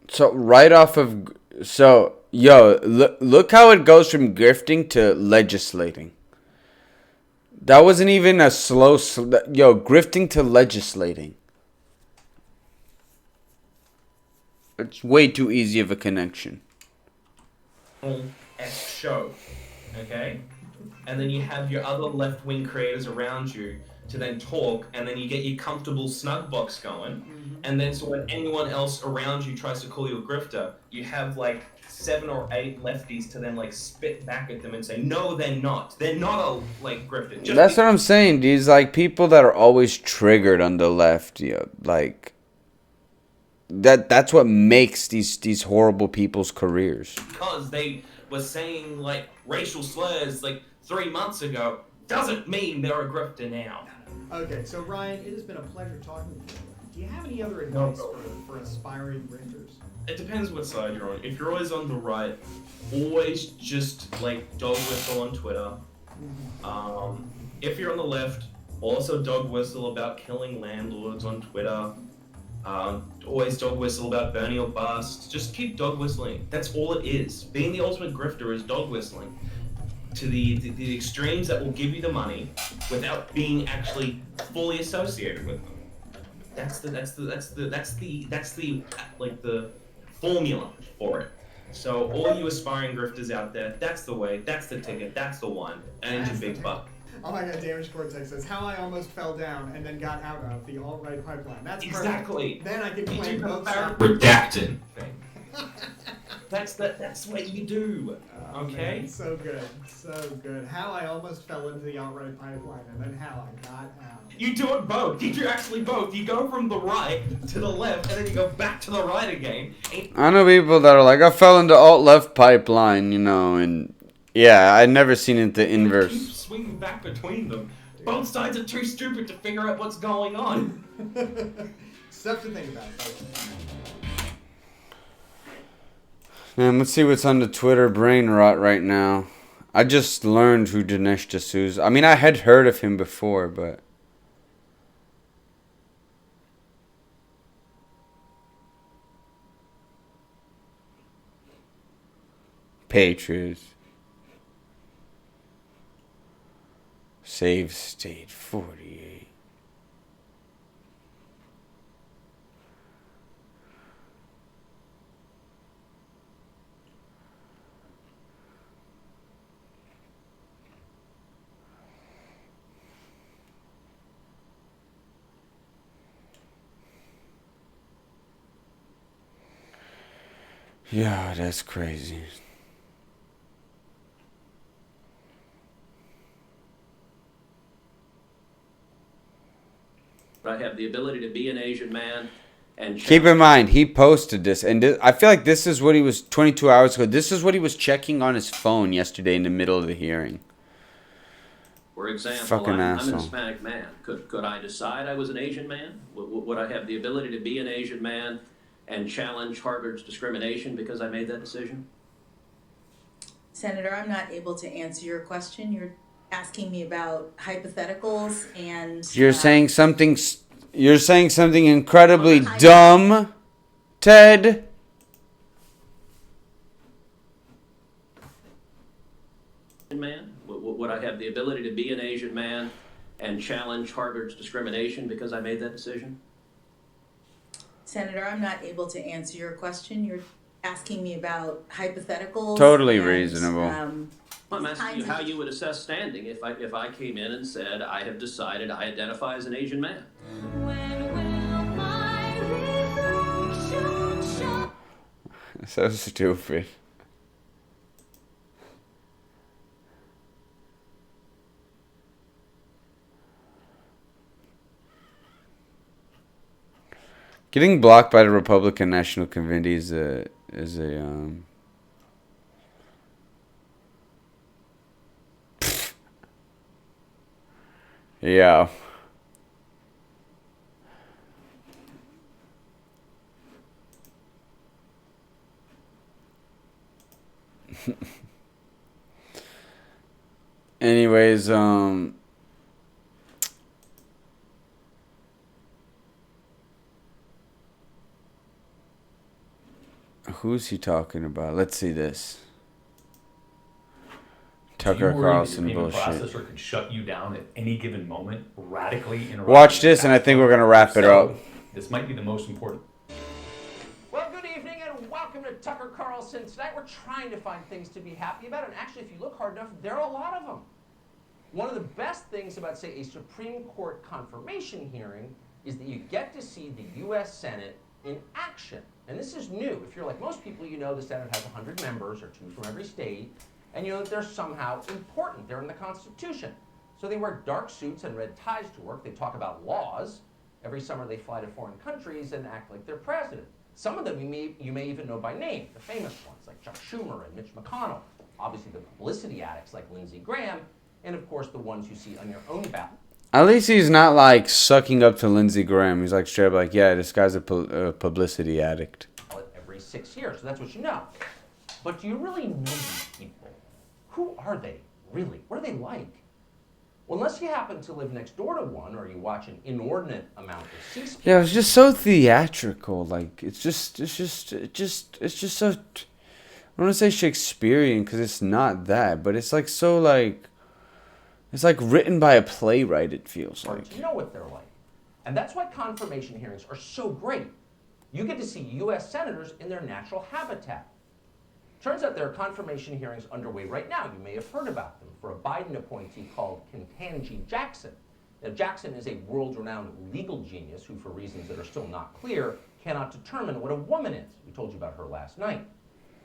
So right off of, so Yo, look how it goes from grifting to legislating. That wasn't even a grifting to legislating. It's way too easy of a connection. Show, okay? And then you have your other left-wing creators around you to then talk, and then you get your comfortable snug box going, and then so when anyone else around you tries to call you a grifter, you have like 7 or 8 lefties to then like spit back at them and say, no, they're not. They're not a like grifter. That's what I'm saying. These like people that are always triggered on the left, like that's what makes these horrible people's careers. Because they were saying like racial slurs like 3 months ago doesn't mean they're a grifter now. Okay, so Ryan, it has been a pleasure talking with you. Do you have any other advice for aspiring grifters? It depends what side you're on. If you're always on the right, always just like dog whistle on Twitter. If you're on the left, also dog whistle about killing landlords on Twitter. Always dog whistle about Bernie or bust. Just keep dog whistling. That's all it is. Being the ultimate grifter is dog whistling to the extremes that will give you the money without being actually fully associated with them. That's the like the formula for it. So all you aspiring grifters out there, that's the way, that's the ticket, that's the one, and it's a big buck. Oh my god, Damage Cortex says, how I almost fell down and then got out of the alt-right pipeline. That's exactly. Perfect. Then I can claim both sides. Redacted thing. That's what you do. Okay? Man, so good. So good. How I almost fell into the alt-right pipeline and then how I got out. You do it both. You do actually both. You go from the right to the left and then you go back to the right again. I know people that are like, I fell into alt-left pipeline, and yeah, I've never seen it the inverse. Keep swinging back between them. Both sides are too stupid to figure out what's going on. Stuff to think about. Man, let's see what's on the Twitter brain rot right now. I just learned who Dinesh D'Souza. I mean, I had heard of him before, but Patriots. Save state 48. Yeah, that's crazy. I have the ability to be an Asian man and keep in mind, he posted this, and I feel like this is what he was 22 hours ago. This is what he was checking on his phone yesterday in the middle of the hearing. For example, Fucking I'm asshole. an Hispanic man. Could I decide I was an Asian man? Would I have the ability to be an Asian man and challenge Harvard's discrimination because I made that decision? Senator, I'm not able to answer your question. You're asking me about hypotheticals and You're saying something. You're saying something incredibly dumb, Ted. Man, would I have the ability to be an Asian man and challenge Harvard's discrimination because I made that decision? Senator, I'm not able to answer your question. You're asking me about hypotheticals. Totally and, reasonable. I'm asking you how you would assess standing if I came in and said I have decided I identify as an Asian man. So stupid. Getting blocked by the Republican National Committee is a yeah. Anyways, Who's he talking about? Let's see this. Do you Tucker worry Carlson that your bullshit. payment processor could shut you down at any given moment, radically interrupt? Watch this, and I think we're gonna wrap it up. This might be the most important. Well, good evening and welcome to Tucker Carlson. Tonight we're trying to find things to be happy about, and actually, if you look hard enough, there are a lot of them. One of the best things about, say, a Supreme Court confirmation hearing is that you get to see the U.S. Senate in action. And this is new. If you're like most people, you know the Senate has 100 members, or 2 from every state, and you know that they're somehow important. They're in the Constitution. So they wear dark suits and red ties to work. They talk about laws. Every summer they fly to foreign countries and act like they're president. Some of them you may even know by name, the famous ones like Chuck Schumer and Mitch McConnell. Obviously the publicity addicts like Lindsey Graham, and of course the ones you see on your own ballot. At least he's not like sucking up to Lindsey Graham. He's like straight up like, yeah, this guy's a publicity addict. Every 6 years, so that's what you know. But do you really know these people? Who are they, really? What are they like? Well, unless you happen to live next door to one, or you watch an inordinate amount of C-SPAN. Yeah, it's just so theatrical. Like it's just so. I don't want to say Shakespearean because it's not that, but it's like so like. It's like written by a playwright. It feels like. You know what they're like, and that's why confirmation hearings are so great. You get to see U.S. senators in their natural habitat. Turns out there are confirmation hearings underway right now. You may have heard about them for a Biden appointee called Ketanji Jackson. Now, Jackson is a world-renowned legal genius who, for reasons that are still not clear, cannot determine what a woman is. We told you about her last night.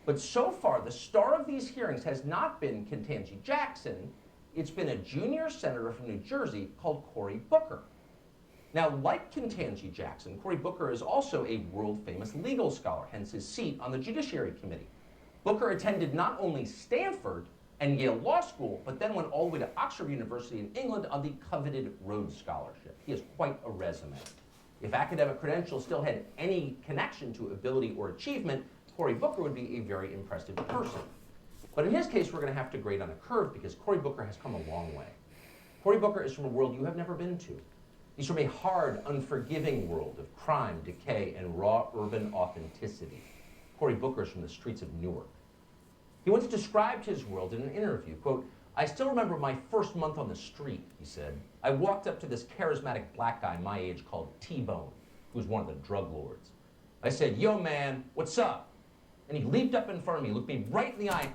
But so far, the star of these hearings has not been Ketanji Jackson. It's been a junior senator from New Jersey called Cory Booker. Now, like Ketanji Jackson, Cory Booker is also a world-famous legal scholar, hence his seat on the Judiciary Committee. Booker attended not only Stanford and Yale Law School, but then went all the way to Oxford University in England on the coveted Rhodes Scholarship. He has quite a resume. If academic credentials still had any connection to ability or achievement, Cory Booker would be a very impressive person. But in his case, we're going to have to grade on a curve because Cory Booker has come a long way. Cory Booker is from a world you have never been to. He's from a hard, unforgiving world of crime, decay, and raw urban authenticity. Cory Booker is from the streets of Newark. He once described his world in an interview, quote, "I still remember my first month on the street," he said. "I walked up to this charismatic black guy my age called T-Bone, who was one of the drug lords. I said, 'Yo, man, what's up?' And he leaped up in front of me, looked me right in the eye.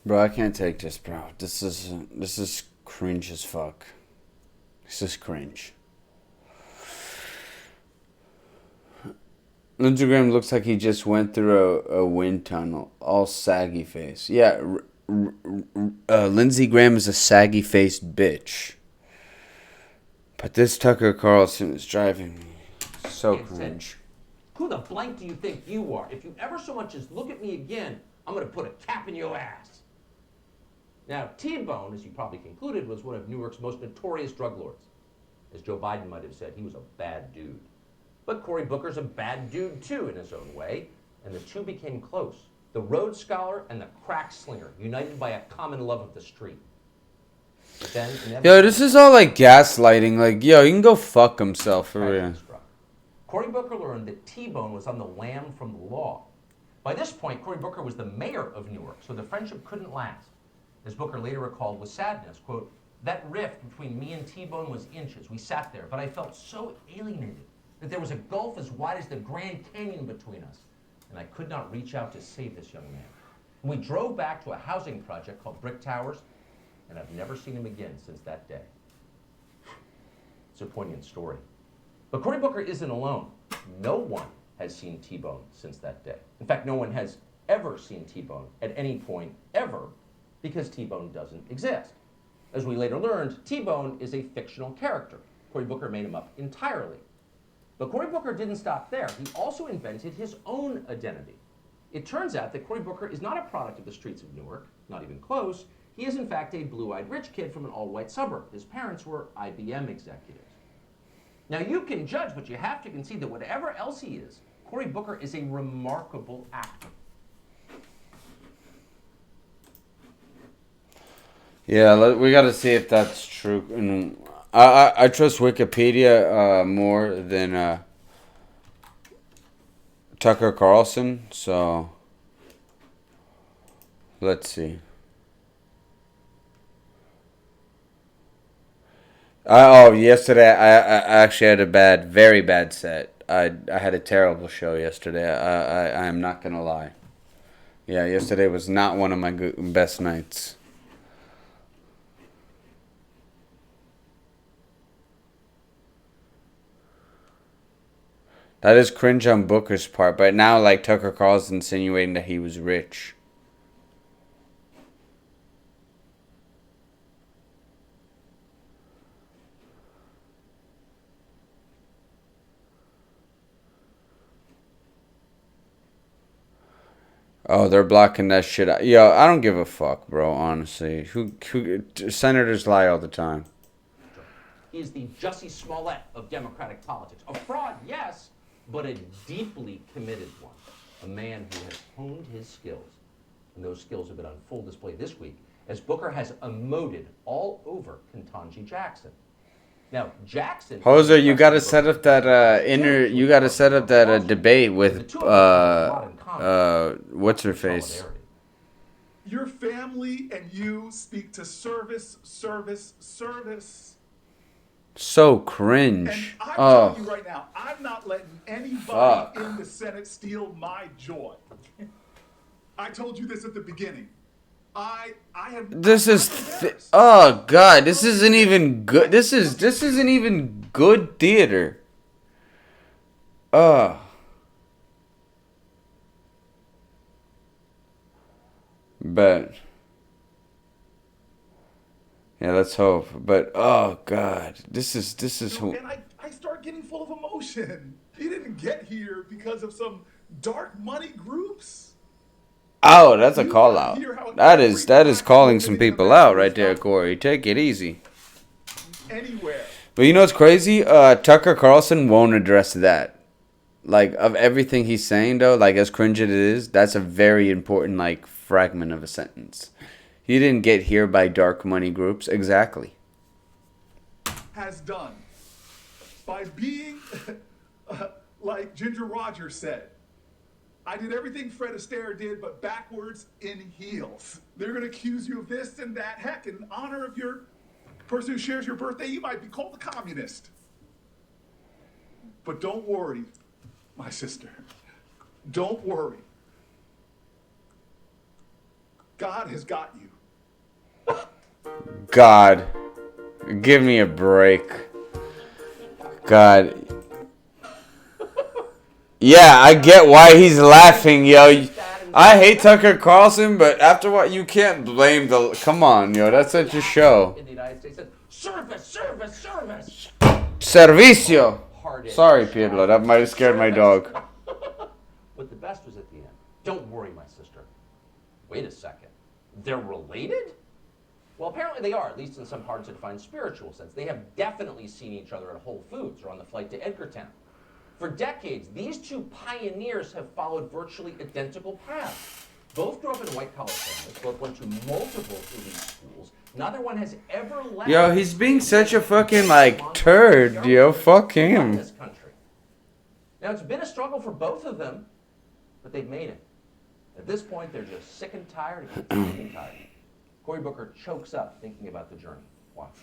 Bro, I can't take this, bro. This is cringe as fuck. This is cringe. Lindsey Graham looks like he just went through a wind tunnel, all saggy face. Yeah, Lindsey Graham is a saggy faced bitch. But this Tucker Carlson is driving me so cringe. Who the blank do you think you are? If you ever so much as look at me again, I'm going to put a cap in your ass. Now, T-Bone, as you probably concluded, was one of Newark's most notorious drug lords. As Joe Biden might have said, he was a bad dude. But Cory Booker's a bad dude, too, in his own way, and the two became close. The Rhodes Scholar and the crack slinger, united by a common love of the street. But then, yo, this is all like gaslighting. Like, yo, he can go fuck himself for real. Cory Booker learned that T-Bone was on the lam from the law. By this point, Cory Booker was the mayor of Newark, so the friendship couldn't last. As Booker later recalled with sadness, quote, "That rift between me and T-Bone was inches. We sat there, but I felt so alienated that there was a gulf as wide as the Grand Canyon between us, and I could not reach out to save this young man." And we drove back to a housing project called Brick Towers, and I've never seen him again since that day. It's a poignant story. But Cory Booker isn't alone. No one has seen T-Bone since that day. In fact, no one has ever seen T-Bone at any point ever, because T-Bone doesn't exist. As we later learned, T-Bone is a fictional character. Cory Booker made him up entirely. But Cory Booker didn't stop there. He also invented his own identity. It turns out that Cory Booker is not a product of the streets of Newark, not even close. He is in fact a blue-eyed rich kid from an all-white suburb. His parents were IBM executives. Now you can judge, but you have to concede that whatever else he is, Cory Booker is a remarkable actor. Yeah, we got to see if that's true. And I trust Wikipedia more than Tucker Carlson. So let's see. Yesterday I actually had a very bad set. I had a terrible show yesterday. I am not gonna lie. Yeah, yesterday was not one of my best nights. That is cringe on Booker's part, but now like Tucker Carlson insinuating that he was rich. Oh, they're blocking that shit out. Yo, I don't give a fuck, bro, honestly. Who senators lie all the time. He is the Jussie Smollett of Democratic politics. A fraud, yes, but a deeply committed one. A man who has honed his skills. And those skills have been on full display this week as Booker has emoted all over Ketanji Jackson. Now, Jackson... Hoser, you gotta set up that debate with what's her face? Your family and you speak to service, service, service. So cringe. And I'm telling you right now, I'm not letting anybody in the Senate steal my joy. I told you this at the beginning. I have. Oh god, this isn't even good. This isn't even good theater. But yeah, let's hope. But oh god, this is and I start getting full of emotion. You didn't get here because of some dark money groups. Oh, that's a call out. That is calling some people out right there, Corey. Take it easy. Anywhere. But you know what's crazy? Tucker Carlson won't address that. Like, of everything he's saying, though, like, as cringe as it is, that's a very important, like, fragment of a sentence. He didn't get here by dark money groups. Exactly. Has done by being, like Ginger Rogers said, I did everything Fred Astaire did, but backwards in heels. They're going to accuse you of this and that. Heck, in honor of your person who shares your birthday, you might be called a communist. But don't worry, my sister. Don't worry. God has got you. God. Give me a break. God. Yeah, I get why he's laughing, yo. I hate Tucker Carlson, but after what, you can't blame the... Come on, yo. That's such a show. In the United States, service, service, service. Servicio. Sorry, Pedro. That might have scared my dog. But the best was at the end. Don't worry, my sister. Wait a second. They're related? Well, apparently they are, at least in some hard-to-define spiritual sense. They have definitely seen each other at Whole Foods or on the flight to Edgartown. For decades, these two pioneers have followed virtually identical paths. Both grew up in white-collar families. Both went to multiple elite schools. Neither one has ever left... Yo, he's being such a fucking, like, turd, yo. Fuck him. ...this country. Now, it's been a struggle for both of them, but they've made it. At this point, they're just sick and tired and sick and tired. Cory Booker chokes up thinking about the journey. Watch.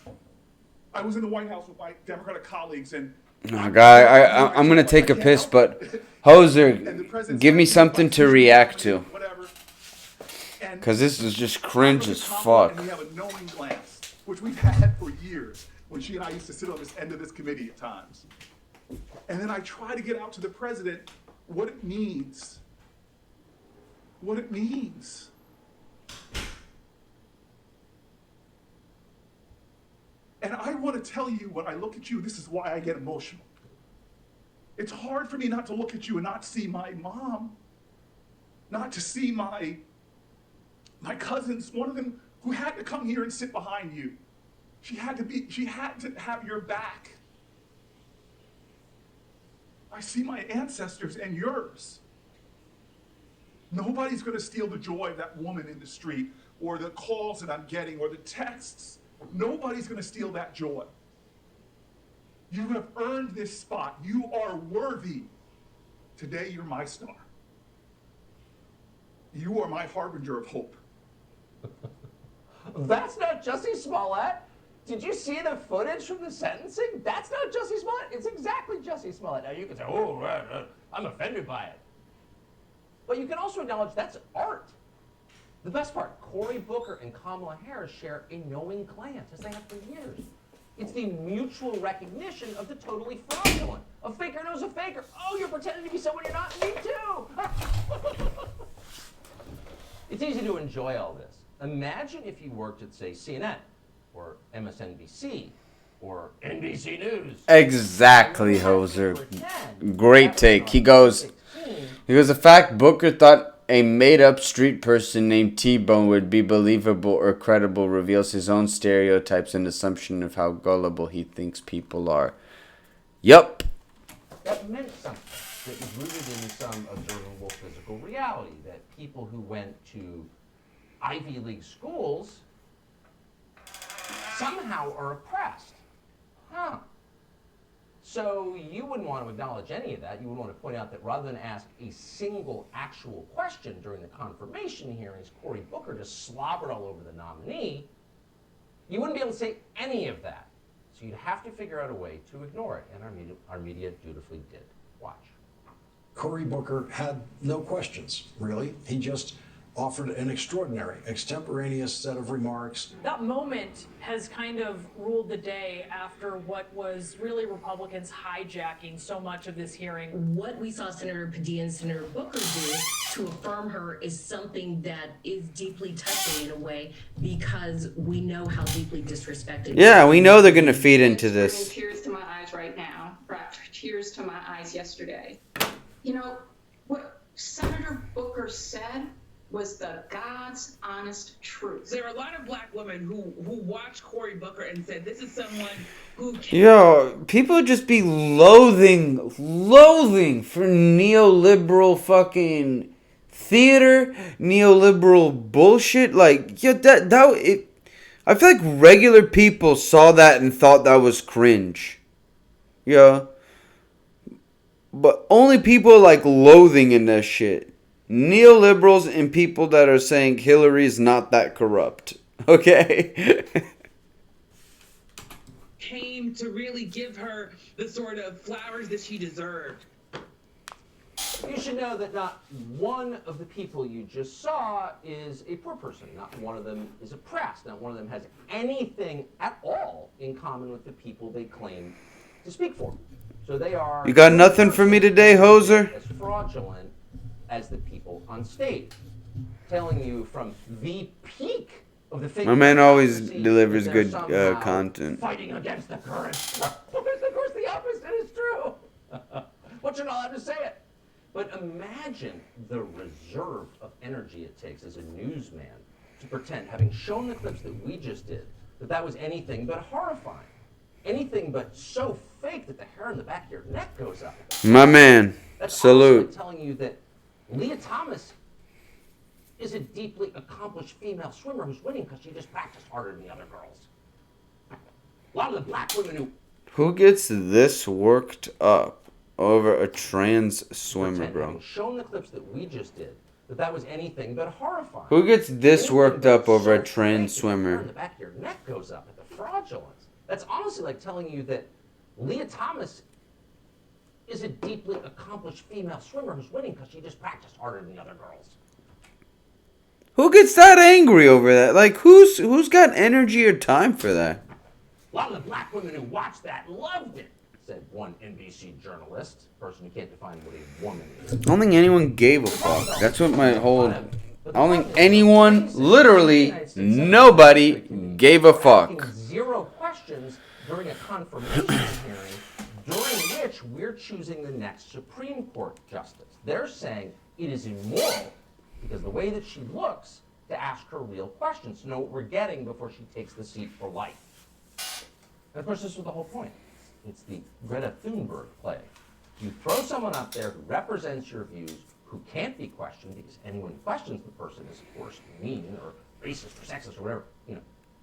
I was in the White House with my Democratic colleagues, and No, guy, I'm gonna take a piss, but Hoser, give me something to react to. Cause this is just cringe as fuck. And we have a knowing glance, which we've had for years when she and I used to sit on this end of this committee at times. And then I try to get out to the president what it means. What it means. And I want to tell you, when I look at you, this is why I get emotional. It's hard for me not to look at you and not see my mom, not to see my cousins, one of them who had to come here and sit behind you. She had to have your back. I see my ancestors and yours. Nobody's going to steal the joy of that woman in the street or the calls that I'm getting or the texts. Nobody's going to steal that joy. You have earned this spot. You are worthy. Today, you're my star. You are my harbinger of hope. That's not Jussie Smollett. Did you see the footage from the sentencing? That's not Jussie Smollett. It's exactly Jussie Smollett. Now you can say, oh, I'm offended by it. But you can also acknowledge that's art. The best part, Cory Booker and Kamala Harris share a knowing glance, as they have for years. It's the mutual recognition of the totally fraudulent. A faker knows a faker. Oh, you're pretending to be someone you're not. Me too. It's easy to enjoy all this. Imagine if you worked at, say, CNN or MSNBC or NBC News. Exactly, Hoser. Great take. He goes, the fact Booker thought a made-up street person named T-Bone would be believable or credible reveals his own stereotypes and assumption of how gullible he thinks people are. Yup. That meant something. That was rooted in some observable physical reality. That people who went to Ivy League schools somehow are oppressed. Huh. So you wouldn't want to acknowledge any of that. You would want to point out that rather than ask a single actual question during the confirmation hearings, Cory Booker just slobbered all over the nominee. You wouldn't be able to say any of that. So you'd have to figure out a way to ignore it, and our media dutifully did. Watch. Cory Booker had no questions, really. He just offered an extraordinary, extemporaneous set of remarks. That moment has kind of ruled the day after what was really Republicans hijacking so much of this hearing. What we saw Senator Padilla and Senator Booker do to affirm her is something that is deeply touching in a way, because we know how deeply disrespected. Yeah, we know they're going to feed into this. Tears to my eyes right now. Brought tears to my eyes yesterday. You know, what Senator Booker said was the God's honest truth. There are a lot of black women who watched Cory Booker and said, this is someone who Yo, people just be loathing for neoliberal fucking theater, neoliberal bullshit. Like, yeah, I feel like regular people saw that and thought that was cringe. Yeah. But only people like loathing in that shit. Neoliberals and people that are saying Hillary's not that corrupt. Okay? came to really give her the sort of flowers that she deserved. You should know that not one of the people you just saw is a poor person. Not one of them is oppressed. Not one of them has anything at all in common with the people they claim to speak for. So they are... You got nothing for me today, Hoser? ...as fraudulent as the people on stage. Telling you from the peak of the fake... My man always delivers good content. ...fighting against the current. Of course, the opposite is true. But you're not allowed to say it. But imagine the reserve of energy it takes as a newsman to pretend, having shown the clips that we just did, that that was anything but horrifying. Anything but so fake that the hair on the back of your neck goes up. My man, That's salute. telling you that Leah Thomas is a deeply accomplished female swimmer who's winning because she just practiced harder than the other girls. A lot of the black women Who gets this worked up over a trans swimmer, bro? shown the clips that we just did, that was anything but horrifying. Who gets this worked up over a trans swimmer? The back of your neck goes up at the fraudulence. That's honestly like telling you that Leah Thomas is a deeply accomplished female swimmer who's winning because she just practiced harder than the other girls. Who gets that angry over that? Like, who's got energy or time for that? A lot of the black women who watched that loved it, said one NBC journalist, person who can't define what a woman is. I don't think anyone gave a fuck. That's what my whole... I don't think anyone, literally, nobody gave a fuck. Zero questions during a confirmation hearing during which we're choosing the next Supreme Court justice. They're saying it is immoral because the way that she looks to ask her real questions, to know what we're getting before she takes the seat for life. And of course, this was the whole point. It's the Greta Thunberg play. You throw someone up there who represents your views, who can't be questioned because anyone who questions the person is, of course, mean or racist or sexist or whatever,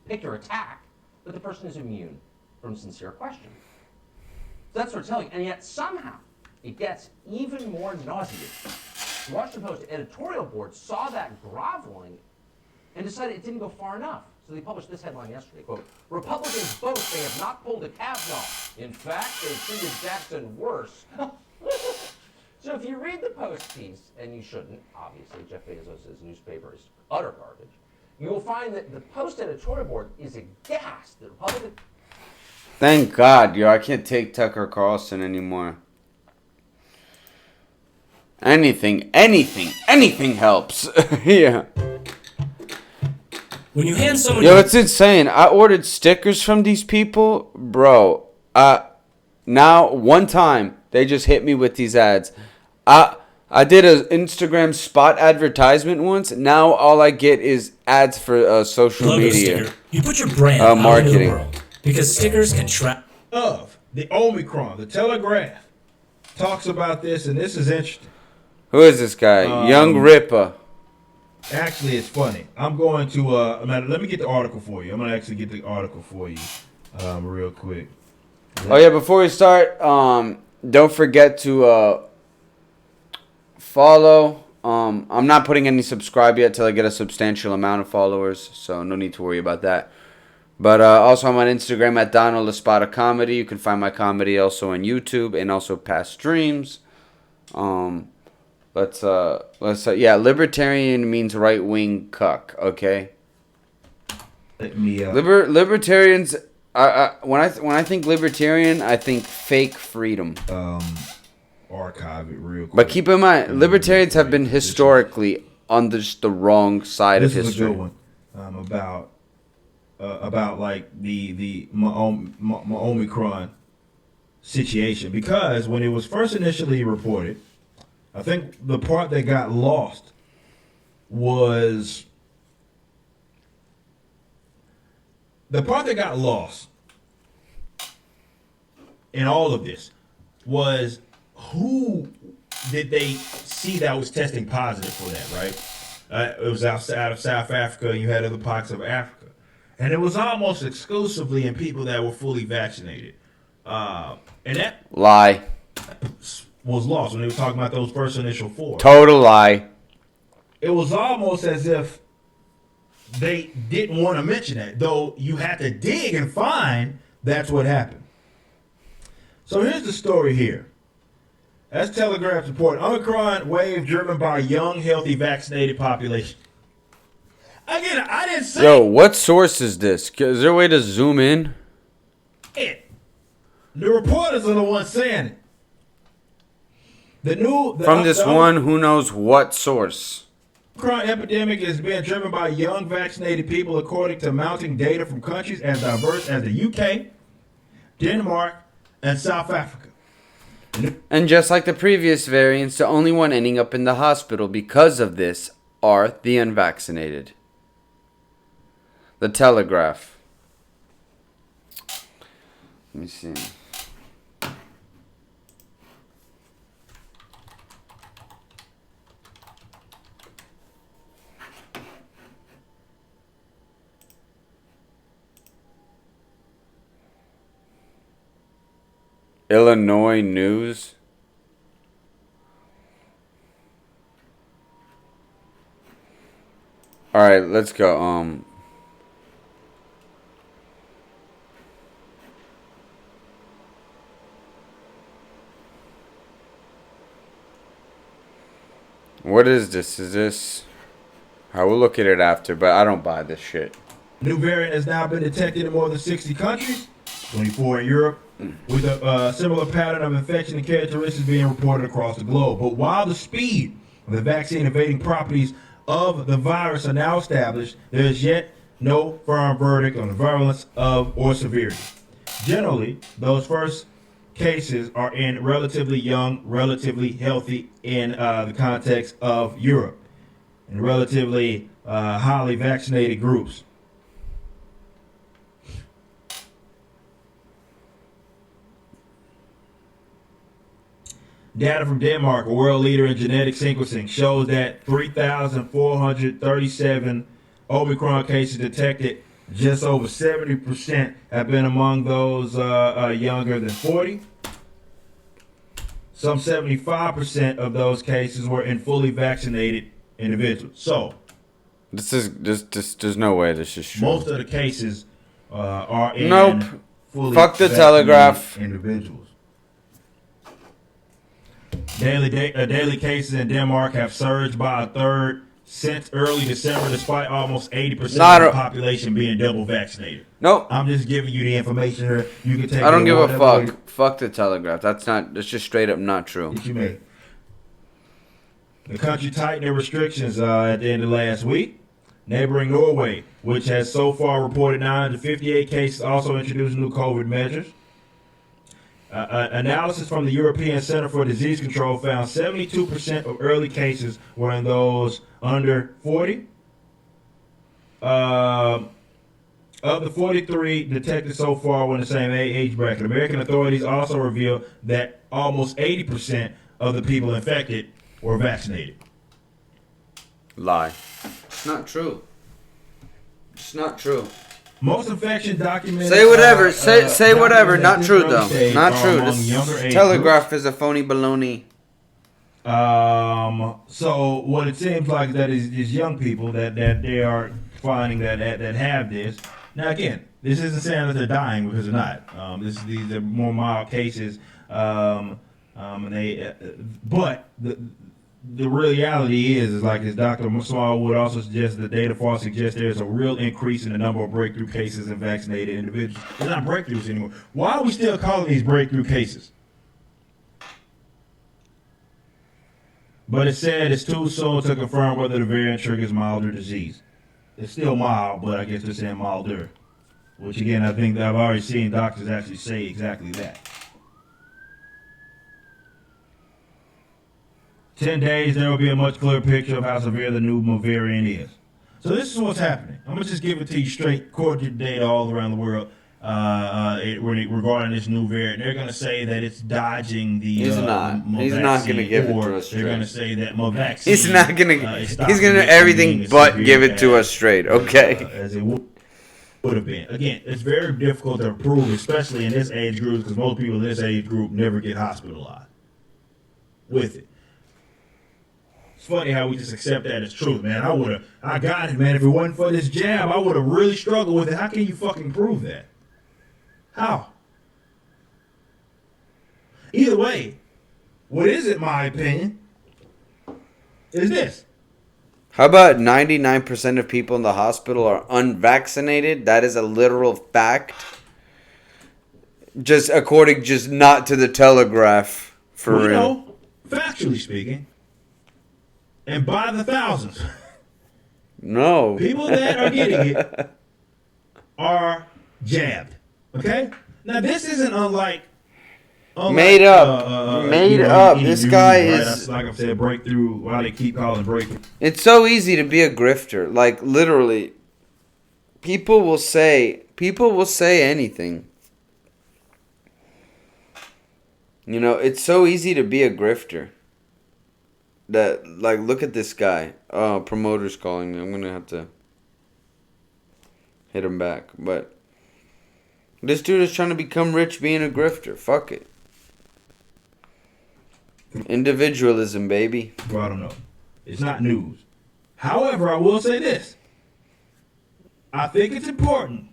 pick your attack, but the person is immune from sincere question. So that's what we're telling you. And yet somehow it gets even more nauseating. The Washington Post editorial board saw that groveling and decided it didn't go far enough. So they published this headline yesterday, quote, Republicans boast they have not pulled a Kavanaugh. In fact, they treated Jackson worse. So if you read the Post piece, and you shouldn't, obviously, Jeff Bezos' newspaper is utter garbage, you will find that the Post editorial board is aghast that Republicans... Thank God, yo, I can't take Tucker Carlson anymore. Anything helps. Yeah. When you hand someone... Yo, it's insane. I ordered stickers from these people. Bro, now, one time, they just hit me with these ads. I did an Instagram spot advertisement once. Now, all I get is ads for social Logo media. sticker. You put your brand out marketing. into the world. Because stickers can track... Of the Omicron, the Telegraph talks about this, and this is interesting. Who is this guy? Young Ripper. Actually, it's funny. I'm going to let me get the article for you. I'm gonna actually get the article for you, real quick. Oh yeah, before we start, don't forget to follow. I'm not putting any subscribe yet till I get a substantial amount of followers, so no need to worry about that. But also I'm on Instagram at Donald Espada Comedy. You can find my comedy also on YouTube and also past streams. Yeah, libertarian means right wing cuck. Okay. Let me. Libertarians. When I think libertarian, I think fake freedom. Archive it real quick. But keep in mind, libertarians have been historically on the wrong side of history. This is a good one. About like the Omicron situation, because when it was first initially reported, I think the part that got lost was in all of this was who did they see that was testing positive for that, right? It was outside of South Africa, and you had other parts of Africa. And it was almost exclusively in people that were fully vaccinated. And that lie was lost when they were talking about those first initial 4. Total lie. It was almost as if they didn't want to mention that, though you had to dig and find that's what happened. So here's the story here. That's Telegraph's report. Omicron wave driven by young, healthy, vaccinated population. Again, I didn't say Yo, what source is this? Is there a way to zoom in? it. The reporters are the ones saying it. From this one, who knows what source? Omicron epidemic is being driven by young vaccinated people, according to mounting data from countries as diverse as the UK, Denmark, and South Africa. And just like the previous variants, the only one ending up in the hospital because of this are the unvaccinated. The Telegraph. Let me see. Illinois News. All right, let's go. What is this? Is this? I will look at it after, but I don't buy this shit. New variant has now been detected in more than 60 countries, 24 in Europe, with a similar pattern of infection and characteristics being reported across the globe. But while the speed of the vaccine evading properties of the virus are now established, there is yet no firm verdict on the virulence of or severity. Generally, those first cases are in relatively young, relatively healthy in the context of Europe, and relatively highly vaccinated groups. Data from Denmark, a world leader in genetic sequencing, shows that 3,437 Omicron cases detected, just over 70% have been among those younger than 40. Some 75% of those cases were in fully vaccinated individuals. So, there's no way this is true. most of the cases are in nope. fully Fuck the vaccinated Telegraph. individuals. Daily cases in Denmark have surged by a third since early December, despite almost 80% of the population being double vaccinated. Nope. I'm just giving you the information here. You can take. I don't it give a whatever fuck. Fuck the Telegraph. That's just straight up not true. What you mean? The country tightened their restrictions at the end of last week. Neighboring Norway, which has so far reported 958 cases, also introduced new COVID measures. Analysis from the European Center for Disease Control found 72% of early cases were in those under 40. Of the 43 detected so far were in the same age bracket. American authorities also revealed that almost 80% of the people infected were vaccinated. Lie. It's not true. It's not true. Most infection documented. Say whatever. Say whatever. Not true though. Not true. This Telegraph is a phony baloney. So what it seems like that is young people that they are finding that have this. Now again, this isn't saying that they're dying because they're not. These are more mild cases. And but the reality is like as Dr. Smallwood also suggests, the data far suggests there's a real increase in the number of breakthrough cases in vaccinated individuals. They're not breakthroughs anymore. Why are we still calling these breakthrough cases? But it said it's too soon to confirm whether the variant triggers milder disease. It's still mild, but I guess they're saying milder. Which again, I think that I've already seen doctors actually say exactly that. 10 days, there will be a much clearer picture of how severe the new variant is. So this is what's happening. I'm going to just give it to you straight, according to data all around the world regarding this new variant. They're going to say that it's dodging the He's not. He's not going to give it to us straight. They're going to say that my vaccine. He's not going to. He's going to do everything but give it to us straight. Okay. As it would have been. Again, it's very difficult to prove, especially in this age group, because most people in this age group never get hospitalized with it. It's funny how we just accept that as truth, man. I got it, man. If it wasn't for this jab, I would have really struggled with it. How can you fucking prove that? How? Either way, what is it, my opinion, is this. How about 99% of people in the hospital are unvaccinated? That is a literal fact. Just according, just not to the Telegraph, for real. Know, factually speaking, and by the thousands. No. People that are getting it are jabbed. Okay? Now, this isn't unlike made up. Made up. This guy is. That's like I said, breakthrough. Why they keep calling breakthrough. It's so easy to be a grifter. Like, literally. People will say anything. You know, it's so easy to be a grifter. That, like, look at this guy. Oh, promoter's calling me. I'm going to have to hit him back. But this dude is trying to become rich being a grifter. Fuck it. Individualism, baby. Well, I don't know. It's not news. However, I will say this. I think it's important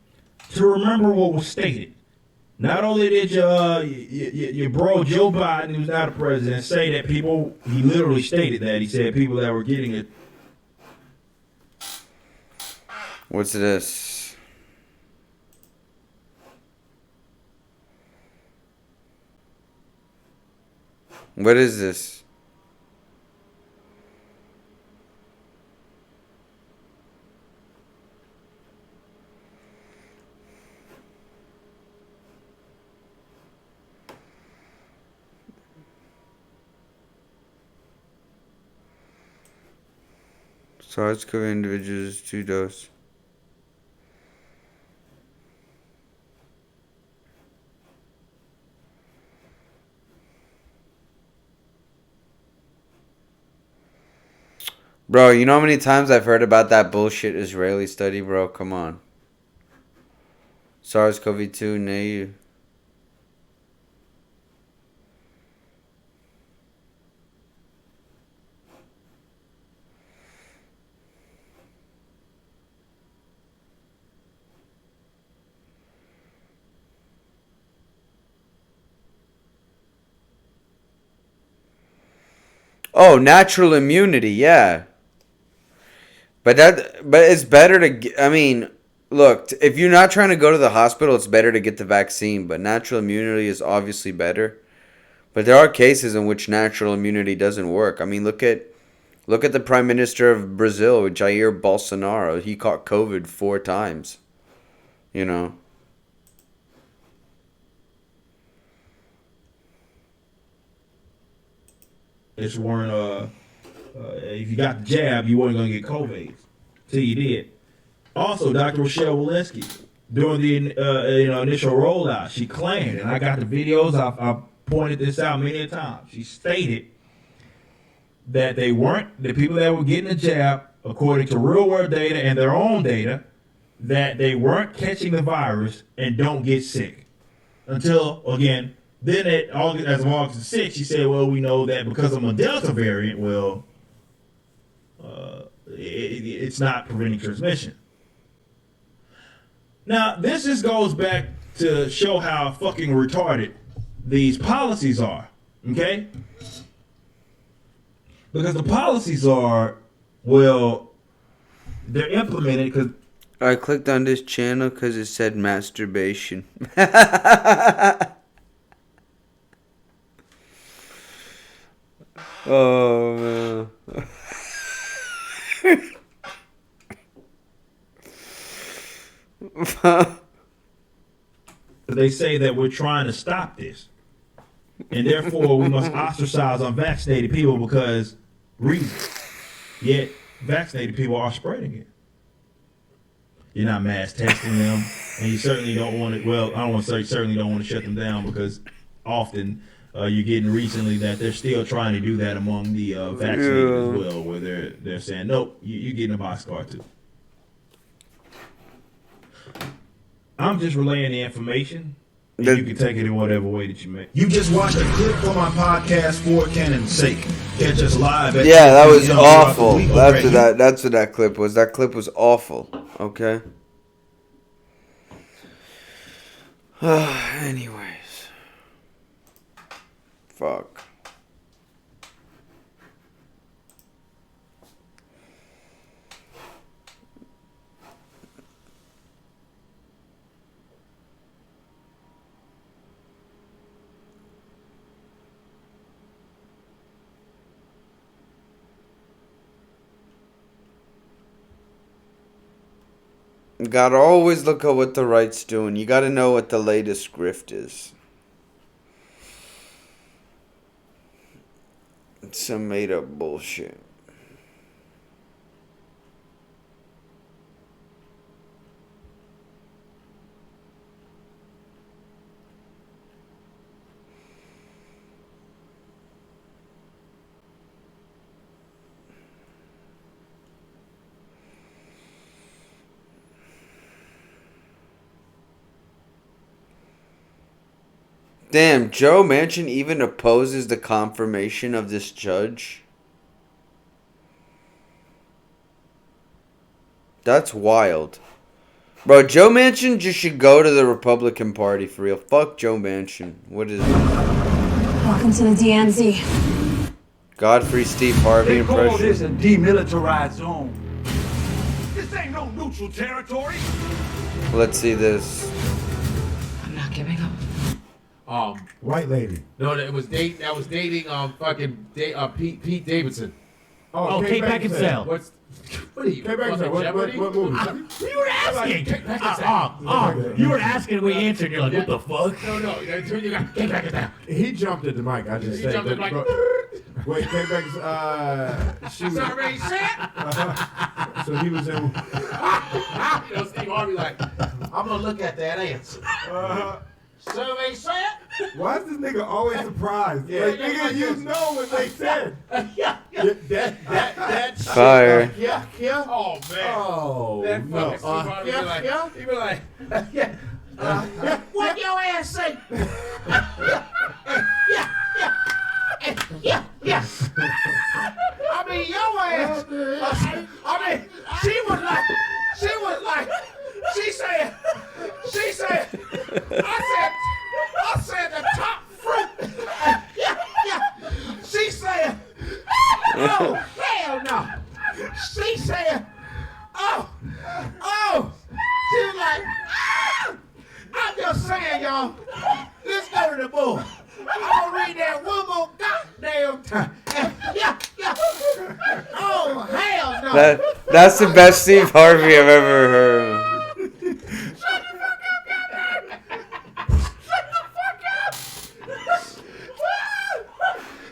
to remember what was stated. Not only did your bro Joe Biden, who's not a president, say that people, he literally stated that. He said people that were getting it. What's this? What is this? SARS-CoV individuals 2 dose. Bro, you know how many times I've heard about that bullshit Israeli study, bro? Come on. SARS-CoV-2, nay. Oh, natural immunity, yeah. But it's better to. I mean, look, if you're not trying to go to the hospital, it's better to get the vaccine. But natural immunity is obviously better. But there are cases in which natural immunity doesn't work. I mean, look at the Prime Minister of Brazil, Jair Bolsonaro. He caught COVID 4 times. You know. It's weren't if you got the jab, you weren't gonna get COVID till you did. Also, Dr. Rochelle Walensky, during the initial rollout, she claimed, and I got the videos. I've pointed this out many times. She stated that they weren't the people that were getting the jab, according to real world data and their own data, that they weren't catching the virus and don't get sick until again. Then as of August 6th, she said, well, we know that because of a Delta variant, well, it's not preventing transmission. Now, this just goes back to show how fucking retarded these policies are, okay? Because the policies are, well, they're implemented because... I clicked on this channel because it said masturbation. Oh, man. They say that we're trying to stop this. And therefore, we must ostracize unvaccinated people because reasons. Yet, vaccinated people are spreading it. You're not mass testing them. And you certainly don't want to, well, I don't want to say certainly don't want to shut them down because often you're getting recently that they're still trying to do that among the vaccinated as well, where they're saying, nope, you're getting a boxcar too. I'm just relaying the information. And you can take it in whatever way that you may. You just watched a clip from my podcast for Cannon's sake. Catch us live at that was awful. That's what that clip was. That clip was awful. Okay. Anyways. Fuck. You gotta always look at what the right's doing. You gotta know what the latest grift is. It's some made up bullshit. Damn, Joe Manchin even opposes the confirmation of this judge? That's wild. Bro, Joe Manchin just should go to the Republican Party for real. Fuck Joe Manchin. What is it? Welcome to the DMZ. Godfrey Steve Harvey They call impression. this a demilitarized zone. This ain't no neutral territory. Let's see this. I'm not giving up. White lady. No, that was dating Pete Davidson. Oh, Kate Beckinsale. What are you? Kate Beckinsale. What movie? You were asking. You were asking, we answered. You're like, what the fuck? No. You got Kate Beckinsale. He jumped at the mic. I just said. Jumped at the mic. Wait, Kate Beckinsale. She was. Already set. So he was in. Steve Harvey like, I'm gonna look at that answer. Survey said. Why is this nigga always surprised? Yeah, like, nigga, you know what they said. Yeah. That shit. Fire. Yeah. Oh man. Oh that no. fucking Steve Harvey be like, he be like, what your ass say? Yeah. I mean, your ass. I mean, she was like, she said, I said the top fruit. Yeah. She said, oh, hell no. She said, oh. She was like, I'm just saying, y'all, let's go to the bull. I'm gonna read that one more goddamn time. Yeah. Oh, hell no. That's the best Steve Harvey I've ever heard.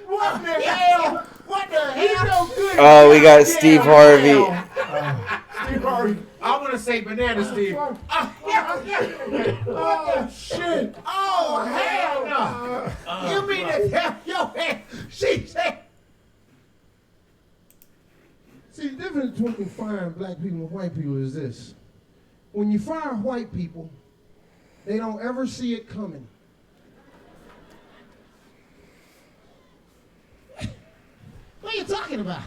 What the hell? Oh, we got Steve Harvey. Steve Harvey. I want to say banana Steve. Oh, shit. Oh, hell no. You mean to tell your ass? She said. See, the difference between firing black people and white people is this. When you fire white people, they don't ever see it coming. What are you talking about?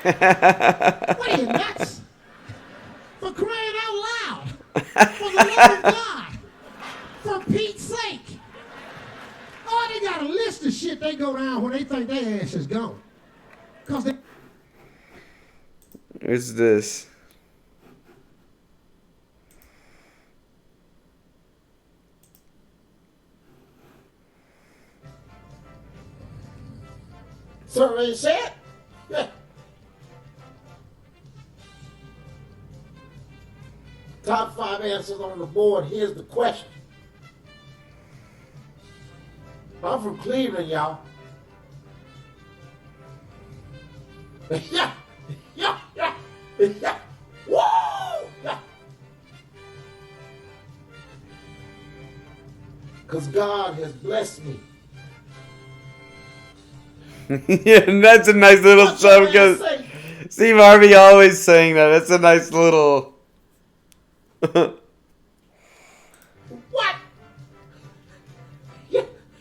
What are you, nuts? For crying out loud. For the love of God. For Pete's sake. Oh, they got a list of shit they go down when they think their ass is gone. Because they... What's this? Survey said? Yeah. Top 5 answers on the board. Here's the question. I'm from Cleveland, y'all. Yeah. Woo! Yeah. Because God has blessed me. Yeah, and that's a nice little song because Steve Harvey always saying that. That's a nice little. What?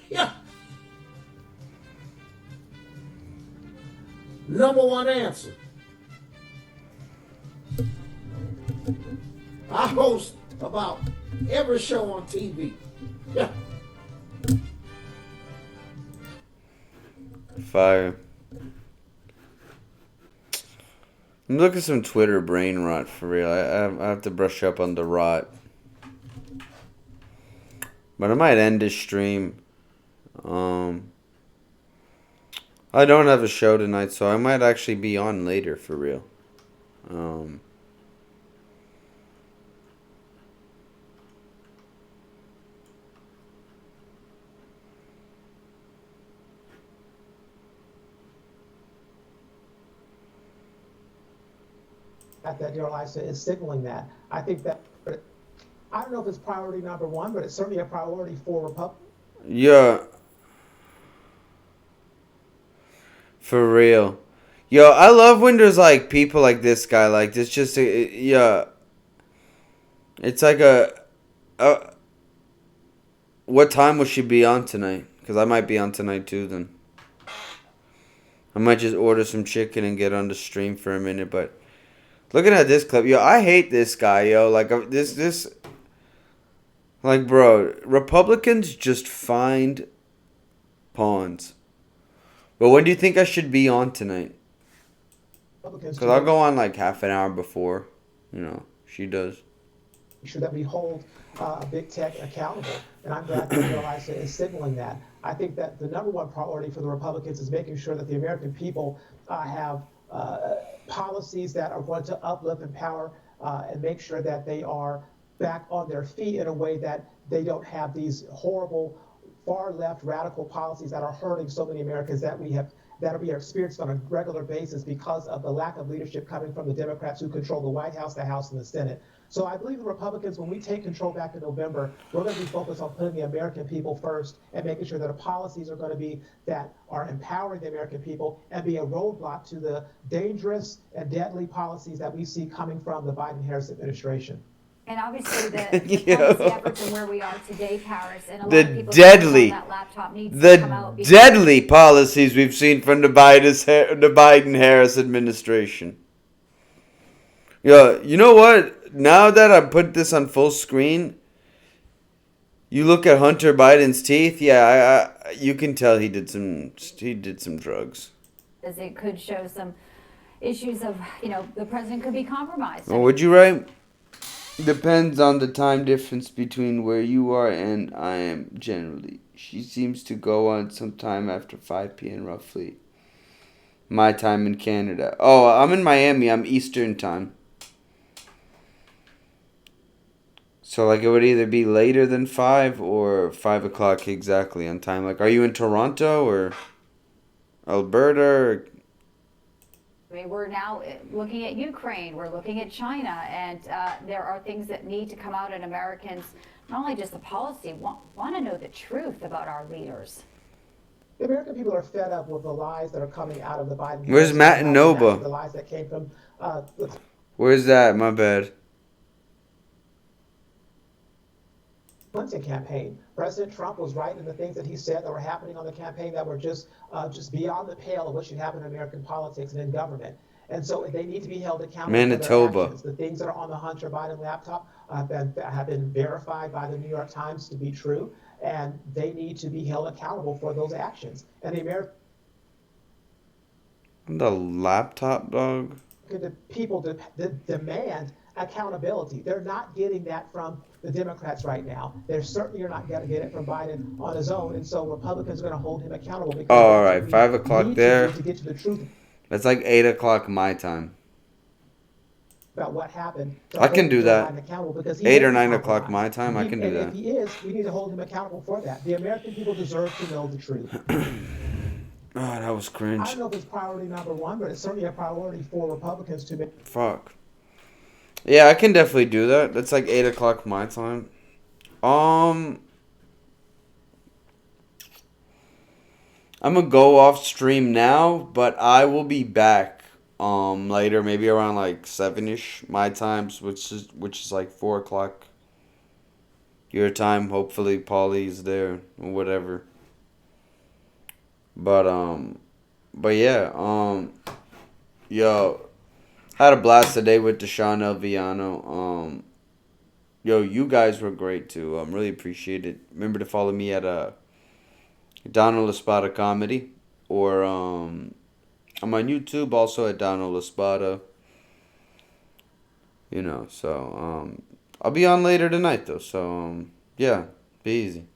Yeah. Number one answer. I host about every show on TV. Yeah. Fire. I'm looking at some Twitter brain rot for real. I have to brush up on the rot. But I might end this stream. I don't have a show tonight, so I might actually be on later for real. That Daryl Issa is signaling that. I think that, I don't know if it's priority number one, but it's certainly a priority for Republicans. Yeah. For real. Yo, I love when there's like people like this guy. Like this just yeah. It's like what time will she be on tonight? Because I might be on tonight too then. I might just order some chicken and get on the stream for a minute, but looking at this clip, yo, I hate this guy, yo. Like this like, bro, Republicans just find pawns. But when do you think I should be on tonight? Because I'll go on like half an hour before, you know, she does. Make sure that we hold big tech accountable, and I'm glad that Daryl Issa is signaling that. I think that the number one priority for the Republicans is making sure that the American people have policies that are going to uplift, empower, and make sure that they are back on their feet in a way that they don't have these horrible far left radical policies that are hurting so many Americans that we are experiencing on a regular basis because of the lack of leadership coming from the Democrats who control the White House, the House, and the Senate. So I believe the Republicans, when we take control back in November, we're going to be focused on putting the American people first and making sure that the policies are going to be that are empowering the American people and be a roadblock to the dangerous and deadly policies that we see coming from the Biden-Harris administration. And obviously the policy efforts and where we are today, Paris, and a lot of people that laptop needs to come out. Deadly policies we've seen from the Biden-Harris administration. Yeah, you know what? Now that I put this on full screen, you look at Hunter Biden's teeth. Yeah, you can tell he did some drugs. As it could show some issues of, the president could be compromised. Well, would you write? Depends on the time difference between where you are and I am generally. She seems to go on sometime after 5 p.m. roughly. My time in Canada. Oh, I'm in Miami. I'm Eastern time. So, like, it would either be later than 5 or 5 o'clock exactly on time. Like, are you in Toronto or Alberta or... I mean, we're now looking at Ukraine, we're looking at China, and there are things that need to come out, and Americans, not only just the policy, want to know the truth about our leaders. The American people are fed up with the lies that are coming out of the Biden. Where's Matt and Nova? The lies that came from Where's that? My bad. Clinton campaign. President Trump was right in the things that he said that were happening on the campaign that were just beyond the pale of what should happen in American politics and in government. And so they need to be held accountable Manitoba. for their actions. The things that are on the Hunter Biden laptop have been verified by the New York Times to be true, and they need to be held accountable for those actions. And the American laptop, dog? The people demand accountability. They're not getting that from the Democrats right now. They certainly are not going to get it from Biden on his own, and so Republicans are going to hold him accountable. Because all right, 5 o'clock there. To get to the truth. That's like 8 o'clock my time. About what happened. I can do that. 8 or 9 o'clock my time, I can do that. If he is, we need to hold him accountable for that. The American people deserve to know the truth. Oh, that was cringe. I don't know if it's priority number one, but it's certainly a priority for Republicans to make. Fuck. Yeah, I can definitely do that. That's like 8 o'clock my time. I'm gonna go off stream now, but I will be back later, maybe around like 7ish my times, which is like 4 o'clock your time. Hopefully Paulie's there or whatever. But yeah, yo, had a blast today with Deshaun L. Villano. Yo, you guys were great too. Really appreciate it. Remember to follow me at Donald Espada Comedy, or I'm on YouTube also at Donald Espada. So I'll be on later tonight though. So yeah, be easy.